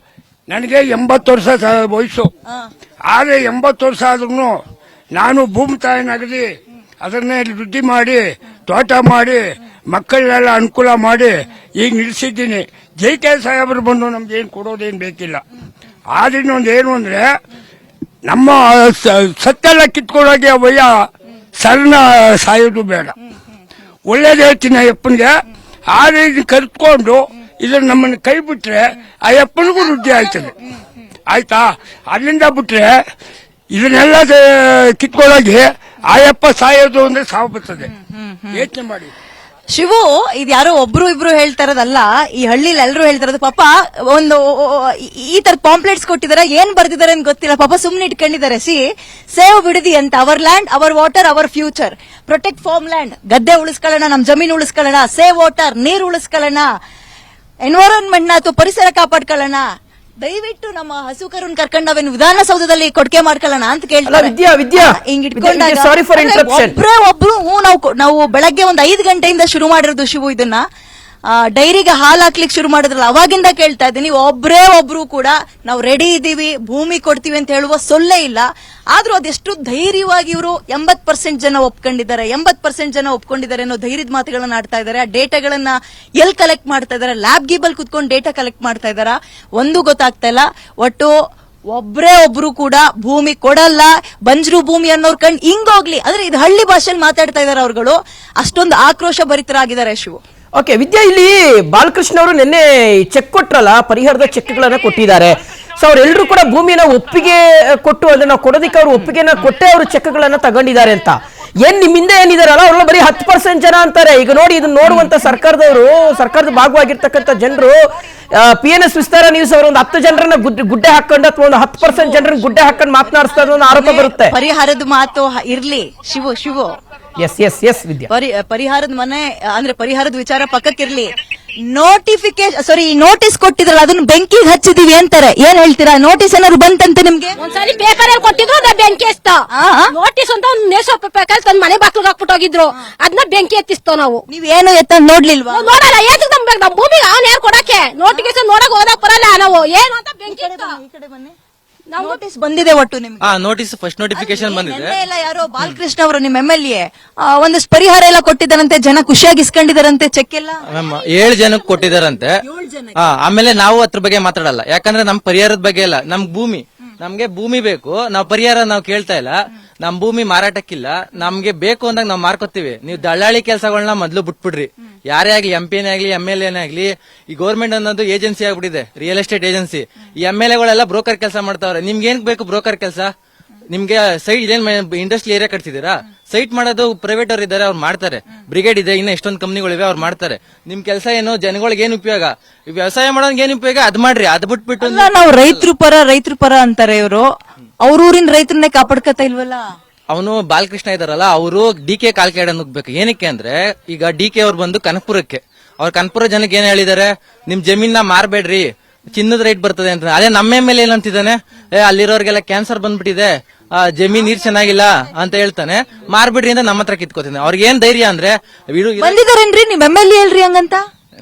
ನನಗೆ 80 ವರ್ಷ ವಯಸ್ಸು. ಆದ್ರೆ 80 ವರ್ಷ ಆದ್ರೂ ನಾನು ಭೂಮಿ ತಾಯಿನಾಗಲಿ ಅದನ್ನೇ ವೃದ್ಧಿ ಮಾಡಿ ತೋಟ ಮಾಡಿ ಮಕ್ಕಳೆಲ್ಲ ಅನುಕೂಲ ಮಾಡಿ ಈಗ ನಿಲ್ಸಿದ್ದೀನಿ. JK ಸಾಹೇಬರು ಬಂದು ನಮ್ಗೆ ಏನ್ ಕೊಡೋದೇನ್ ಬೇಕಿಲ್ಲ. ಆದ್ರೆ ಇನ್ನೊಂದು ಏನು ಅಂದ್ರೆ, ನಮ್ಮ ಸತ್ತೆಲ್ಲ ಕಿತ್ಕೊಳ್ಳೋಕೆ ವಯ್ಯ ಸಣ್ಣ ಸಾಯೋದು ಬೇಡ. ಒಳ್ಳೇದು ಹೇಳ್ತೀನಿ ಅಯ್ಯಪ್ಪನಿಗೆ. ಆದ್ರೆ ಇದನ್ನ ಕರ್ತ್ಕೊಂಡು ಇದನ್ನ ನಮ್ಮನ್ನ ಕೈ ಬಿಟ್ರೆ ಆ ಅಪ್ಪನಿಗೂ ವೃದ್ಧಿ ಆಯ್ತದೆ. ಆಯ್ತಾ? ಅಲ್ಲಿಂದ ಬಿಟ್ರೆ ಇದನ್ನೆಲ್ಲ ಕಿತ್ಕೊಳ್ಳೋಕೆ ಆಯಪ್ಪ ಸಾಯೋದು ಅಂದ್ರೆ ಸಾವು ಬರ್ತದೆ. ಯೋಚನೆ ಮಾಡಿ. ಶಿವು, ಇದು ಯಾರೋ ಒಬ್ರು ಇಬ್ರು ಹೇಳ್ತಾ ಇರೋದಲ್ಲ, ಈ ಹಳ್ಳಿಲಿ ಎಲ್ಲರೂ ಹೇಳ್ತಾ ಇರೋದು. ಪಾಪ ಒಂದು ಈ ತರ ಪಾಂಪ್ಲೆಟ್ಸ್ ಕೊಟ್ಟಿದ್ದಾರೆ, ಏನ್ ಬರ್ದಿದ್ದಾರೆ ಅಂತ ಗೊತ್ತಿಲ್ಲ. ಪಾಪ ಸುಮ್ನೆ ಇಟ್ಕೊಂಡಿದ್ದಾರೆ. ಸೇವ್ ಬಿಡದಿ ಅಂತ, our land our water our future, protect farm land, ಗದ್ದೆ ಉಳಿಸ್ಕೊಳ್ಳೋಣ, ನಮ್ ಜಮೀನು ಉಳಿಸ್ಕೊಳ್ಳೋಣ, ಸೇವ್ ವಾಟರ್, ನೀರು ಉಳಿಸ್ಕೊಳ್ಳೋಣ, ಎನ್ವೈರನ್ಮೆಂಟ್ ನ ಅಥವಾ ಪರಿಸರ ಕಾಪಾಡ್ಕೊಳ್ಳೋಣ, ದಯವಿಟ್ಟು ನಮ್ಮ ಹಸುಕರನ್ ಕರ್ಕೊಂಡು ನಾವೇನು ವಿಧಾನಸೌಧದಲ್ಲಿ ಕೊಡ್ಕೆ ಮಾಡ್ಕೊಳ್ಳೋಣ ಅಂತ ಕೇಳ್ತಾರೆ. ಹಿಂಗ್ ಇಟ್ಕೊಂಡಾಗ ಒಬ್ರೇ ಒಬ್ರು ನಾವು ಬೆಳಗ್ಗೆ 5 ಗಂಟೆಯಿಂದ ಶುರು ಮಾಡಿರೋದು ಶಿವು ಇದನ್ನ. ಡೈರಿಗೆ ಹಾಲು ಹಾಕ್ಲಿಕ್ಕೆ ಶುರು ಮಾಡಿದ್ರಲ್ಲ, ಅವಾಗಿಂದ ಕೇಳ್ತಾ ಇದ್ದೀನಿ. ಒಬ್ರೇ ಒಬ್ರು ಕೂಡ ನಾವು ರೆಡಿ ಇದೀವಿ, ಭೂಮಿ ಕೊಡ್ತೀವಿ ಅಂತ ಹೇಳುವ ಸೊಲ್ಲೇ ಇಲ್ಲ. ಆದ್ರೂ ಅದೆಷ್ಟು ಧೈರ್ಯವಾಗಿ ಇವರು 80% ಜನ ಒಪ್ಕೊಂಡಿದ್ದಾರೆ, 80% ಜನ ಒಪ್ಕೊಂಡಿದ್ದಾರೆ ಅನ್ನೋ ಧೈರ್ಯದ ಮಾತುಗಳನ್ನ ಆಡ್ತಾ ಇದ್ದಾರೆ. ಆ ಡೇಟಾಗಳನ್ನ ಎಲ್ಲಿ ಕಲೆಕ್ಟ್ ಮಾಡ್ತಾ ಇದ್ದಾರೆ? ಲ್ಯಾಬ್ ಗೀಬಲ್ ಕುತ್ಕೊಂಡು ಡೇಟಾ ಕಲೆಕ್ಟ್ ಮಾಡ್ತಾ ಇದಾರ? ಒಂದು ಗೊತ್ತಾಗ್ತಾ ಇಲ್ಲ. ಒಟ್ಟು ಒಬ್ರೇ ಒಬ್ರು ಕೂಡ ಭೂಮಿ ಕೊಡಲ್ಲ, ಬಂಜರು ಭೂಮಿ ಅನ್ನೋರ್ ಕಂಡು ಹಿಂಗೋಗ್ಲಿ. ಆದ್ರೆ ಇದು ಹಳ್ಳಿ ಭಾಷೆಯಲ್ಲಿ ಮಾತಾಡ್ತಾ ಇದಾರೆ ಅವ್ರುಗಳು. ಅಷ್ಟೊಂದು ಆಕ್ರೋಶ ಭರಿತರಾಗಿದ್ದಾರೆ ಶಿವು. ಓಕೆ ವಿದ್ಯಾ, ಇಲ್ಲಿ ಬಾಲಕೃಷ್ಣ ಅವರು ನಿನ್ನೆ ಚೆಕ್ ಕೊಟ್ರಲ್ಲ, ಪರಿಹಾರದ ಚೆಕ್ಗಳನ್ನ ಕೊಟ್ಟಿದ್ದಾರೆ. ಸೊ ಅವರೆಲ್ಲರೂ ಕೂಡ ಭೂಮಿನ ಒಪ್ಪಿಗೆ ಕೊಟ್ಟು ಅಂದ್ರೆ ನಾವು ಕೊಡೋದಕ್ಕೆ ಅವರು ಒಪ್ಪಿಗೆನ ಕೊಟ್ಟೆ ಅವರು ಚೆಕ್ಗಳನ್ನ ತಗೊಂಡಿದ್ದಾರೆ ಅಂತ. ಏನ್ ನಿಮ್ಮಿಂದ ಏನಿದಾರಲ್ಲ ಅವ್ರಲ್ಲ ಬರೀ 10% ಜನ ಅಂತಾರೆ. ಈಗ ನೋಡಿ, ಇದನ್ನ ನೋಡುವಂತ ಸರ್ಕಾರದ ಭಾಗವಾಗಿರ್ತಕ್ಕಂಥ ಜನರು, PNS ವಿಸ್ತಾರ ನ್ಯೂಸ್ ಅವರು ಒಂದು 10 ಜನರನ್ನ ಗುಡ್ಡೆ ಹಾಕೊಂಡು ಅಥವಾ ಒಂದು 10% ಜನರನ್ನ ಗುಡ್ಡೆ ಹಾಕೊಂಡು ಮಾತನಾಡಿಸ್ತಾ ಇರೋ ಆರೋಪ ಬರುತ್ತೆ. ಪರಿಹಾರದ ಮಾತು ಇರ್ಲಿ ಶಿವು. ಎಸ್ ವಿದ್ಯಾ, ಪರಿಹಾರದ ಮನೆ ಅಂದ್ರೆ ಪರಿಹಾರದ ವಿಚಾರ ಪಕ್ಕಕ್ಕಿರ್ಲಿ. ಈ ನೋಟಿಸ್ ಕೊಟ್ಟಿದ್ರಲ್ಲ ಅದನ್ನ ಬೆಂಕಿಗೆ ಹಚ್ಚಿದೀವಿ ಅಂತಾರೆ, ಏನ್ ಹೇಳ್ತೀರಾ? ನೋಟಿಸ್ ಏನಾದ್ರು ಬಂತಂತೆ ನಿಮ್ಗೆ? ಒಂದ್ಸಲಿ ಪೇಪರ್ ಅಲ್ಲಿ ಕೊಟ್ಟಿದ್ರು ಅದ ಬೆಂಕಿ ಹಚ್ತ ನೋಟಿಸ್ ಅಂತ ಒಂದ್ ನೇಸೋ ಪೇಪರ್ ತಂದ್ ಮನೆ ಬಾಕ್ಲಿಗೆ ಹಾಕ್ಬಿಟ್ಟು ಹೋಗಿದ್ರು, ಅದನ್ನ ಬೆಂಕಿ ಎತ್ತಿಸ್ತೋ ನಾವು. ನೀವೇನು ಎತ್ತ ನೋಡ್ಲಿಲ್ವಾ? ನಾವ್ ನೋಡಲ್ಲ, ಏನ್ ನಮ್ ಭೂಮಿಗೆ ಅವ್ನ ಯಾರು ಕೊಡಕ್ಕೆ ನೋಟಿಫಿಕೇಶನ್ ನೋಡಕ್ ಹೋದಕ್ ಬರಲ್ಲ ನಾವು, ಏನು ಅಂತ ಬೆಂಕಿ ನೋಟಿಸ್ ಬಂದಿದೆ ಒಟ್ಟು ನಿಮ್ಗೆ? ನೋಟಿಸ್ ಫಸ್ಟ್ ನೋಟಿಫಿಕೇಶನ್ ಬಂದಿದೆ. ನೆನ್ನೆ ಎಲ್ಲ ಯಾರೋ ಬಾಲಕೃಷ್ಣ ಅವರು ನಿಮ್ಮ MLA ಒಂದಷ್ಟು ಪರಿಹಾರ ಎಲ್ಲ ಕೊಟ್ಟಿದ್ದಾರಂತೆ, ಜನ ಖುಷಿಯಾಗಿ ಇಸ್ಕೊಂಡಿದಾರಂತೆ ಚೆಕ್ ಎಲ್ಲ. 7 ಜನಕ್ಕೆ ಕೊಟ್ಟಿದಾರಂತೆ. ಆಮೇಲೆ ನಾವು ಅದ್ರ ಬಗ್ಗೆ ಮಾತಾಡಲ್ಲ, ಯಾಕಂದ್ರೆ ನಮ್ ಪರಿಹಾರದ ಬಗ್ಗೆ ಇಲ್ಲ. ನಮ್ಗೆ ಭೂಮಿ ಬೇಕು, ನಾವು ಪರಿಹಾರ ನಾವು ಕೇಳ್ತಾ ಇಲ್ಲ. ನಮ್ ಭೂಮಿ ಮಾರಾಟಕ್ಕಿಲ್ಲ, ನಮ್ಗೆ ಬೇಕು ಅಂದಾಗ ನಾವ್ ಮಾರ್ಕೊತೀವಿ. ನೀವು ದಳ್ಳಾಳಿ ಕೆಲಸಗಳನ್ನ ಮೊದ್ಲು ಬಿಟ್ಬಿಡ್ರಿ. ಯಾರೇ ಆಗ್ಲಿ, MP ನೇ ಆಗ್ಲಿ, MLA ನೇ ಆಗ್ಲಿ. ಈ ಗೌರ್ಮೆಂಟ್ ಅನ್ನೋದು ಏಜೆನ್ಸಿ ಆಗ್ಬಿಟ್ಟಿದೆ, ರಿಯಲ್ ಎಸ್ಟೇಟ್ ಏಜೆನ್ಸಿ. ಈ MLA ಬ್ರೋಕರ್ ಕೆಲಸ ಮಾಡ್ತಾವ್ರೆ. ನಿಮ್ಗೆ ಏನ್ ಬೇಕು ಬ್ರೋಕರ್ ಕೆಲಸ? ನಿಮ್ಗೆ ಸೈಟ್ ಇದೇನ್ ಇಂಡಸ್ಟ್ರಿ ಏರಿಯಾ ಕಟ್ಸಿದೀರಾ? ಸೈಟ್ ಮಾಡೋದು ಪ್ರೈವೇಟ್ ಅವ್ರು ಇದಾರೆ, ಅವ್ರು ಮಾಡ್ತಾರೆ. ಬ್ರಿಗೇಡ್ ಇದೆ, ಇನ್ನ ಎಷ್ಟೊಂದು ಕಂಪ್ನಿಗಳಿವೆ, ಅವ್ರು ಮಾಡ್ತಾರೆ. ನಿಮ್ ಕೆಲಸ ಏನು? ಜನಗಳಿಗೆ ಏನ್ ಉಪಯೋಗ? ವ್ಯವಸಾಯ ಮಾಡೋನ್ಗೆ ಏನ್ ಉಪಯೋಗ? ಅದ್ ಮಾಡ್ರಿ. ಅದ್ ಬಿಟ್ಬಿಟ್ಟು ನಾವು ರೈತರು ಪರ ಅಂತಾರೆ ಇವರು. ಅವ್ರೂರಿನ ರೈತರನ್ನೇ ಕಾಪಾಡ್ಕತಾ ಇಲ್ವಲ್ಲ? ಅವನು ಬಾಲಕೃಷ್ಣ ಇದಾರಲ್ಲ, ಅವರು DK ಕಾಲ್ಕೆಡ ನುಗ್ಬೇಕು. ಏನಕ್ಕೆ ಅಂದ್ರೆ, ಈಗ DK ಅವ್ರು ಬಂದು ಕನಕಪುರಕ್ಕೆ, ಅವ್ರ ಕನಕಪುರ ಜನಕ್ಕೆ ಏನ್ ಹೇಳಿದಾರೆ? ನಿಮ್ ಜಮೀನ ಮಾರ್ಬೇಡ್ರಿ, ಚಿನ್ನದ ರೇಟ್ ಬರ್ತದೆ ಅಂತ. ಅದೇ ನಮ್ಮ ಮೇಲೆ ಏನಂತಿದ್ದಾನೆ, ಅಲ್ಲಿರೋರ್ಗೆಲ್ಲ ಕ್ಯಾನ್ಸರ್ ಬಂದ್ಬಿಟ್ಟಿದೆ, ಜಮೀನ್ ನೀರ್ ಚೆನ್ನಾಗಿಲ್ಲ ಅಂತ ಹೇಳ್ತಾನೆ. ಮಾರ್ಬಿಡ್ರಿ ಅಂತ ನಮ್ಮ ಹತ್ರ ಕಿತ್ಕೋತೀನಿ. ಅವ್ರಿಗೆ ಏನ್ ಧೈರ್ಯ ಅಂದ್ರೆ ಬಂದಿದಾರೇನ್ರಿ ನಿಮ್ MLA ಹೇಳ್ರಿ ಹಂಗಂತ?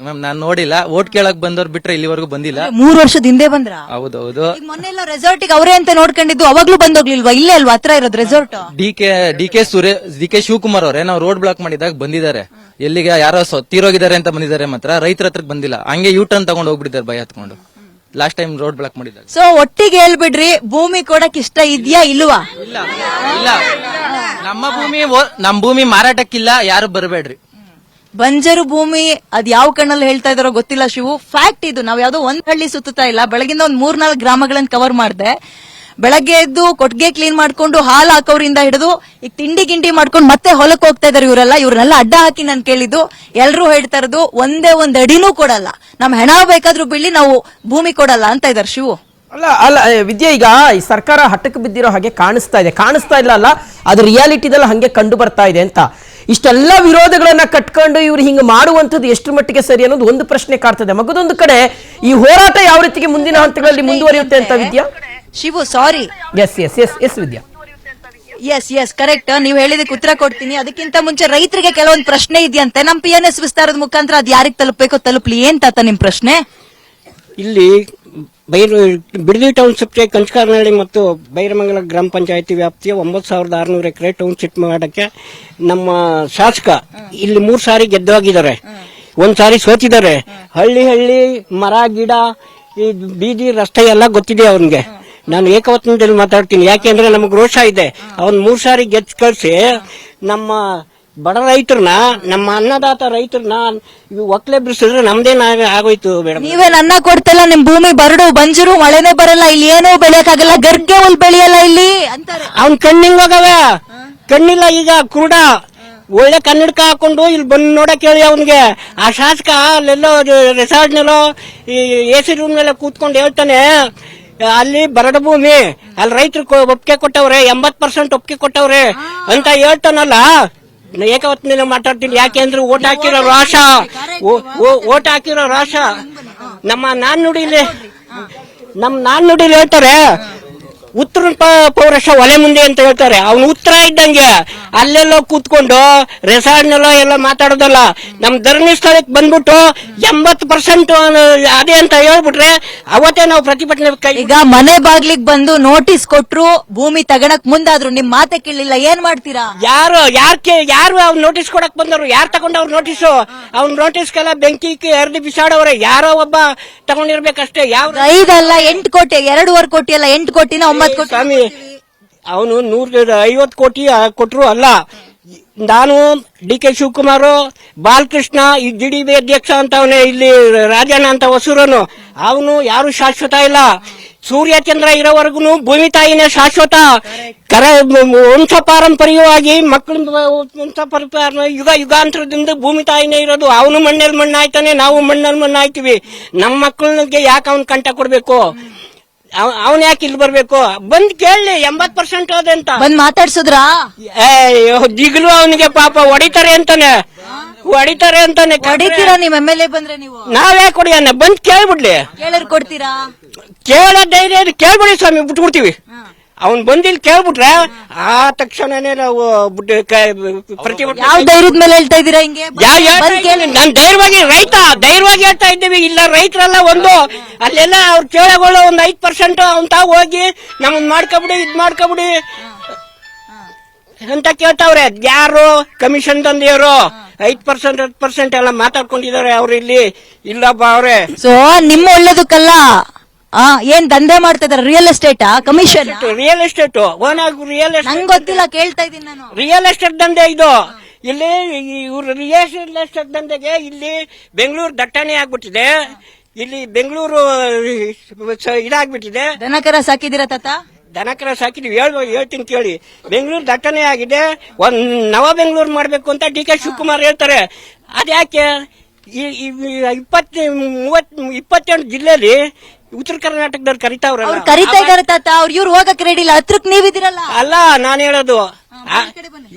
ಮ್ಯಾಮ್ ನಾನ್ ನೋಡಿಲ್ಲ, ಓಟ್ ಕೇಳಕ್ ಬಂದವ್ರು ಬಿಟ್ರೆ ಇಲ್ಲಿವರೆಗೂ ಬಂದಿಲ್ಲ. 3 ವರ್ಷದ ಹಿಂದೆ ಬಂದ್ರ? ಹೌದೌದು. ಮೊನ್ನೆಲ್ಲ ರೆಸಾರ್ಟ್ ಅವರೇ ಅಂತ ನೋಡ್ಕೊಂಡಿದ್ದು, ಅವಾಗ್ಲೂ ಬಂದೋಗ್ಲಿಲ್ವಾ? ಇಲ್ಲೇ ಅಲ್ವಾ ಹತ್ರ ಇರೋದು ರೆಸಾರ್ಟ್? DK ಶಿವಕುಮಾರ್ ಅವರೇ ನಾವು ರೋಡ್ ಬ್ಲಾಕ್ ಮಾಡಿದಾಗ ಬಂದಿದ್ದಾರೆ. ಎಲ್ಲಿಗೆ ಯಾರೋ ತೀರೋಗಿದ್ದಾರೆ ಅಂತ ಬಂದಿದ್ದಾರೆ, ಮಾತ್ರ ರೈತರ ಹತ್ರಕ್ಕೆ ಬಂದಿಲ್ಲ. ಹಂಗೆ ಯೂಟರ್ನ್ ತಗೊಂಡು ಹೋಗ್ಬಿಟ್ಟಿದ್ದಾರೆ ಭಯ ಹತ್ಕೊಂಡು, ಲಾಸ್ಟ್ ಟೈಮ್ ರೋಡ್ ಬ್ಲಾಕ್ ಮಾಡಿದಾಗ. ಸೊ ಒಟ್ಟಿಗೆ ಹೇಳ್ಬಿಡ್ರಿ, ಭೂಮಿ ಕೊಡಕ್ ಇಷ್ಟ ಇದ್ಯಾ ಇಲ್ವಾ? ಇಲ್ಲ, ನಮ್ಮ ಭೂಮಿ ಮಾರಾಟಕ್ಕಿಲ್ಲ, ಯಾರು ಬರಬೇಡ್ರಿ. ಬಂಜರು ಭೂಮಿ ಅದ್ ಯಾವ ಕಣ್ಣಲ್ಲಿ ಹೇಳ್ತಾ ಇದಾರೋ ಗೊತ್ತಿಲ್ಲ ಶಿವು. ಫ್ಯಾಕ್ಟ್ ಇದು. ನಾವ್ ಯಾವ್ದೋ ಒಂದ್ ಹಳ್ಳಿ ಸುತ್ತಾ ಇಲ್ಲ, ಬೆಳಗಿಂದ ಒಂದ್ 3-4 ಗ್ರಾಮಗಳನ್ನ ಕವರ್ ಮಾಡ್ದೆ. ಬೆಳಗ್ಗೆ ಎದ್ದು ಕೊಟ್ಟಿಗೆ ಕ್ಲೀನ್ ಮಾಡ್ಕೊಂಡು ಹಾಲು ಹಾಕೋರಿಂದ ಹಿಡಿದು ಈಗ ತಿಂಡಿ ಗಿಂಡಿ ಮಾಡ್ಕೊಂಡು ಮತ್ತೆ ಹೊಲಕ್ ಹೋಗ್ತಾ ಇದಾರೆ ಇವರೆಲ್ಲ. ಇವ್ರನ್ನೆಲ್ಲ ಅಡ್ಡ ಹಾಕಿ ನಾನು ಕೇಳಿದ್ದು, ಎಲ್ರು ಹೇಳ್ತಾ ಇರೋದು ಒಂದ್ ಅಡಿನೂ ಕೊಡಲ್ಲ, ನಮ್ ಹೆಣ ಬೇಕಾದ್ರೂ ಬಿಡ್ಲಿ, ನಾವು ಭೂಮಿ ಕೊಡಲ್ಲ ಅಂತ ಇದಾರೆ ಶಿವು. ಅಲ್ಲ ವಿದ್ಯಾ, ಈಗ ಈ ಸರ್ಕಾರ ಹಠಕ್ಕೆ ಬಿದ್ದಿರೋ ಹಾಗೆ ಕಾಣಿಸ್ತಾ ಇಲ್ಲ ಅಲ್ಲ, ಅದು ರಿಯಾಲಿಟಿದಲ್ಲಿ ಹಂಗೆ ಕಂಡು ಬರ್ತಾ ಇದೆ ಅಂತ. ಇಷ್ಟೆಲ್ಲ ವಿರೋಧಗಳನ್ನ ಕಟ್ಕೊಂಡು ಇವ್ರು ಹಿಂಗೆ ಮಾಡುವಂಥದ್ದು ಎಷ್ಟು ಮಟ್ಟಿಗೆ ಸರಿ ಅನ್ನೋದು ಒಂದು ಪ್ರಶ್ನೆ ಕಾಡ್ತದೆ. ಮಗದೊಂದು ಕಡೆ ಈ ಹೋರಾಟ ಯಾವ ರೀತಿಗೆ ಮುಂದಿನ ಹಂತಗಳಲ್ಲಿ ಮುಂದುವರಿಯುತ್ತೆ ಅಂತ ವಿದ್ಯಾ? ಶಿವು ಸಾರಿ, ಎಸ್ ವಿದ್ಯಾ, ಎಸ್ ಕರೆಕ್ಟ್. ನೀವು ಹೇಳಿದಕ್ಕೆ ಉತ್ತರ ಕೊಡ್ತೀನಿ. ಅದಕ್ಕಿಂತ ಮುಂಚೆ ರೈತರಿಗೆ ಕೆಲವೊಂದು ಪ್ರಶ್ನೆ ಇದೆಯಂತೆ. ನಮ್ PNS ವಿಸ್ತಾರದ ಮುಖಾಂತರ ಅದ್ ಯಾರಿಗೆ ತಲುಪಬೇಕೋ ತಲುಪಲಿ. ಏನ್ ತಾತ ನಿಮ್ ಪ್ರಶ್ನೆ? ಇಲ್ಲಿ ಬಿಡದಿ ಟೌನ್ಶಿಪ್ಗೆ ಕಂಚಕಾರನಹಳ್ಳಿ ಮತ್ತು ಬೈರಮಂಗಲ ಗ್ರಾಮ ಪಂಚಾಯತಿ ವ್ಯಾಪ್ತಿಯ 9,600 ಎಕರೆ ಟೌನ್ಶಿಪ್ ಮಾಡಕ್ಕೆ ನಮ್ಮ ಶಾಸಕ ಇಲ್ಲಿ 3 ಸಾರಿ ಗೆದ್ದೋಗಿದ್ದಾರೆ, 1 ಸಾರಿ ಸೋತಿದ್ದಾರೆ. ಹಳ್ಳಿ ಮರ ಗಿಡ ಈ ಬೀದಿ ರಸ್ತೆ ಎಲ್ಲ ಗೊತ್ತಿದೆ ಅವನ್ಗೆ. ನಾನು ಏಕವಚನದಲ್ಲಿ ಮಾತಾಡ್ತೀನಿ, ಯಾಕೆಂದ್ರೆ ನಮಗ್ ರೋಷ ಇದೆ. ಅವನ್ 3 ಸಾರಿ ಗೆದ್ದು ಕಳ್ಸಿ ನಮ್ಮ ಬಡ ರೈತರನ್ನ, ನಮ್ಮ ಅನ್ನದಾತ ರೈತರನ್ನ ಒಕ್ಲೆ ಬಿಡಿಸಿದ್ರೆ ನಮ್ದೇನ ಆಗೋಯ್ತು ಮೇಡಮ್. ನೀವೇನ್ ಅನ್ನ ಕೊಡ್ತಿಲ್ಲ, ನಿಮ್ ಭೂಮಿ ಬರಡು ಬಂಜರು, ಮಳೆನೇ ಬರಲ್ಲ, ಇಲ್ಲಿ ಏನೂ ಬೆಳೆಯಕ್ಕಾಗಲ್ಲ, ಗರ್ಗೆ ಹುಲ್ ಬೆಳೆಯಲ್ಲ ಇಲ್ಲಿ ಅಂತಾರೆ. ಅವ್ನ್ ಕಣ್ಣಿಂಗೋಗವ, ಕಣ್ಣಿಲ್ಲ ಈಗ ಕುರುಡ. ಒಳ್ಳೆ ಕನ್ನಡಕ ಹಾಕೊಂಡು ಇಲ್ಲಿ ಬಂದು ನೋಡಕ್ ಹೇಳಿ ಅವನ್ಗೆ. ಆ ಶಾಸಕ ಅಲ್ಲೆಲ್ಲೋ ರೆಸಾರ್ಟ್ನೆಲ್ಲೋ ಈ AC ರೂಮ್ ನೆಲ್ಲ ಕೂತ್ಕೊಂಡು ಹೇಳ್ತಾನೆ, ಅಲ್ಲಿ ಬರಡು ಭೂಮಿ, ಅಲ್ಲಿ ರೈತರು ಒಪ್ಪಿಗೆ ಕೊಟ್ಟವ್ರೆ, 80% ಒಪ್ಪಿಗೆ ಕೊಟ್ಟವ್ರೆ ಅಂತ ಹೇಳ್ತಾನಲ್ಲ. ಏಕವತ್ನ ಮಾತಾಡ್ತೀನಿ, ಯಾಕೆಂದ್ರೆ ಓಟ್ ಹಾಕಿರೋ ರಾಶ ನಮ್ಮ ನಾಣ್ಣುಡಿಲಿ ಹೇಳ್ತಾರೆ, ಉತ್ತರ ಪೌರಶ ಒಲೆ ಮುಂದೆ ಅಂತ ಹೇಳ್ತಾರೆ. ಅವನು ಉತ್ತರ ಇದ್ದಂಗೆ ಅಲ್ಲೆಲ್ಲೋ ಕೂತ್ಕೊಂಡು ರೆಸಾರ್ಟ್ನೆಲ್ಲೋ ಎಲ್ಲ ಮಾತಾಡೋದಲ್ಲ. ನಮ್ ಧರ್ಮಸ್ಥಳಕ್ಕೆ ಬಂದ್ಬಿಟ್ಟು 80% ಅದೇ ಅಂತ ಹೇಳ್ಬಿಟ್ರೆ ಅವತ್ತೇ ನಾವು ಪ್ರತಿಭಟನೆ. ಈಗ ಮನೆ ಬಾಗ್ಲಿಗ್ ಬಂದು ನೋಟಿಸ್ ಕೊಟ್ರು, ಭೂಮಿ ತಗಣಕ್ ಮುಂದಾದ್ರು, ನಿಮ್ ಮಾತೆ ಕೇಳಲಿಲ್ಲ, ಏನ್ ಮಾಡ್ತೀರಾ? ಯಾರು ಅವ್ನು ನೋಟಿಸ್ ಕೊಡಕ್ ಬಂದವರು? ಯಾರು ತಗೊಂಡವ್ರು ನೋಟಿಸು? ಅವ್ನ ನೋಟಿಸ್ಗೆಲ್ಲ ಬೆಂಕಿ ಹರಿದು ಬಿಸಾಡವ್ರೆ. ಯಾರೋ ಒಬ್ಬ ತಗೊಂಡಿರ್ಬೇಕಷ್ಟೇ. ಯಾವ 5 ಅಲ್ಲ 8 ಕೋಟಿ, 2.5 ಕೋಟಿ ಅಲ್ಲ 8 ಕೋಟಿನ 9 ಕೋಟಿ. ಸ್ವಾಮಿ, ಅವನು 150 ಕೋಟಿ ಕೊಟ್ರು ಅಲ್ಲ. ನಾನು DK ಶಿವಕುಮಾರ್, ಬಾಲಕೃಷ್ಣ, ಈ GDB ಅಧ್ಯಕ್ಷ ಅಂತ ಅವನೇ, ಇಲ್ಲಿ ರಾಜಣ್ಣ ಅಂತ ಹೊಸೂರನು, ಅವನು ಯಾರು ಶಾಶ್ವತ ಇಲ್ಲ. ಸೂರ್ಯಚಂದ್ರ ಇರೋವರೆಗೂ ಭೂಮಿ ತಾಯಿನೇ ಶಾಶ್ವತ. ವಂಶ ಪಾರಂಪರ್ಯವಾಗಿ ಮಕ್ಕಳು ಯುಗಾಂತರದಿಂದ ಭೂಮಿ ತಾಯಿನೇ ಇರೋದು. ಅವನು ಮಣ್ಣಲ್ಲಿ ಮಣ್ಣಾಯ್ತಾನೆ, ನಾವು ಮಣ್ಣಲ್ಲಿ ಮಣ್ಣಾಯ್ತೀವಿ. ನಮ್ಮ ಮಕ್ಕಳಿಗೆ ಯಾಕೆ ಅವನ್ ಕಂಟ ಕೊಡ್ಬೇಕು? ಅವನ್ ಯಾಕೆ ಇಲ್ಲಿ ಬರ್ಬೇಕು? ಬಂದ್ ಕೇಳಿ 80% ಹೋದೆ ಅಂತ ಬಂದ್ ಮಾತಾಡ್ಸುದ್ರಾ? ದಿಗ್ಲು ಅವನಿಗೆ ಪಾಪ ಹೊಡಿತಾರೆ ಅಂತಾನೆ. ಹೊಡಿತಾರೆ ಅಂತಾನೆ ಹೊಡಿತೀರಾ ನಿಮ್ MLA ಬಂದ್ರೆ ನೀವು? ನಾವೇ ಕೊಡಿಯನ್ನ ಬಂದ್ ಕೇಳ್ಬಿಡ್ಲಿ, ಕೇಳರ್ ಕೊಡ್ತೀರಾ? ಕೇಳೋ ಧೈರ್ಯ ಕೇಳ್ಬಿಡಿ ಸ್ವಾಮಿ, ಬಿಟ್ಬಿಡ್ತೀವಿ. ಅವ್ನ್ ಬಂದಿಲ್ ಕೇಳ್ಬಿಟ್ರೆ ಆ ತಕ್ಷಣನೇ ನಾವು ಪ್ರತಿಭಟನೆ. ಯಾವ ಧೈರ್ಯದ ಮೇಲೆ ಹೇಳ್ತಾ ಇದೀರಾ ಹಿಂಗೆ? ನಾನ್ ಧೈರ್ಯವಾಗಿ ಧೈರ್ಯವಾಗಿ ಹೇಳ್ತಾ ಇದ್ದೀವಿ. ಇಲ್ಲ ರೈತರೆಲ್ಲ ಒಂದು ಅಲ್ಲೆಲ್ಲ ಅವ್ರು ಕೇಳಗಳು ಒಂದ್ 5% ಅವ್ನ್ ತಾವ್ ಹೋಗಿ ನಮ್ಮನ್ ಮಾಡ್ಕೊಬಿಡಿ, ಇದ್ ಮಾಡ್ಕೊಬಿಡಿ ಅಂತ ಕೇಳ್ತಾವ್ರೆ. ಯಾರು ಕಮಿಷನ್ ತಂದಿಯವರು 5% 10% ಎಲ್ಲ ಮಾತಾಡ್ಕೊಂಡಿದ್ದಾರೆ ಅವ್ರು ಇಲ್ಲಿ. ಇಲ್ಲಪ್ಪ ಅವ್ರೆ. ಸೊ ನಿಮ್ಮ ಒಳ್ಳೇದಕ್ಕಲ್ಲ ಏನ್ ದಂಧೆ ಮಾಡ್ತಾ ಇದಾರೆ? Real estate commission? Real estate own ಆಗಿ ರಿಯಲ್ ಎಸ್ಟೇಟ್ ನಂಗೆ ಗೊತ್ತಿಲ್ಲ, ಕೇಳ್ತಾ ಇದೀನಿ ನಾನು. ರಿಯಲ್ ಎಸ್ಟೇಟ್ ದಂಧೆ ಇದು. ಇಲ್ಲಿ ಇವ್ರು ರಿಯಲ್ ಎಸ್ಟೇಟ್ ದಂಧೆಗೆ ಇಲ್ಲಿ ಬೆಂಗಳೂರು ದಟ್ಟಣೆ ಆಗ್ಬಿಟ್ಟಿದೆ. ಇಲ್ಲಿ ಬೆಂಗಳೂರು ಇದಾಗ್ಬಿಟ್ಟಿದೆ. ದನಕರ ಸಾಕಿದಿರ ತಾತ? ದನಕರ ಸಾಕಿದ್ವಿ, ಹೇಳ್ತೀನಿ ಕೇಳಿ. ಬೆಂಗಳೂರು ದಟ್ಟಣೆ ಆಗಿದೆ. ಒಂದ್ ನವ ಬೆಂಗಳೂರು ಮಾಡ್ಬೇಕು ಅಂತ DK ಶಿವಕುಮಾರ್ ಹೇಳ್ತಾರೆ. ಅದ್ಯಾಕೆ 22 ಜಿಲ್ಲೆಯಲ್ಲಿ ಉತ್ತರ ಕರ್ನಾಟಕದವ್ರು ಕರಿತಾವ್ರಲ್ಲ. ಅವ್ರು ಕರಿತಾ ಇದಾರೆ ತಾತ, ಅವ್ರು ಇವ್ರು ಹೋಗಕ್ ರೆಡಿ ಇಲ್ಲ, ಹತ್ರಕ್ ನೀವಿದಿರಲ್ಲ. ಅಲ್ಲ ನಾನು ಹೇಳೋದು,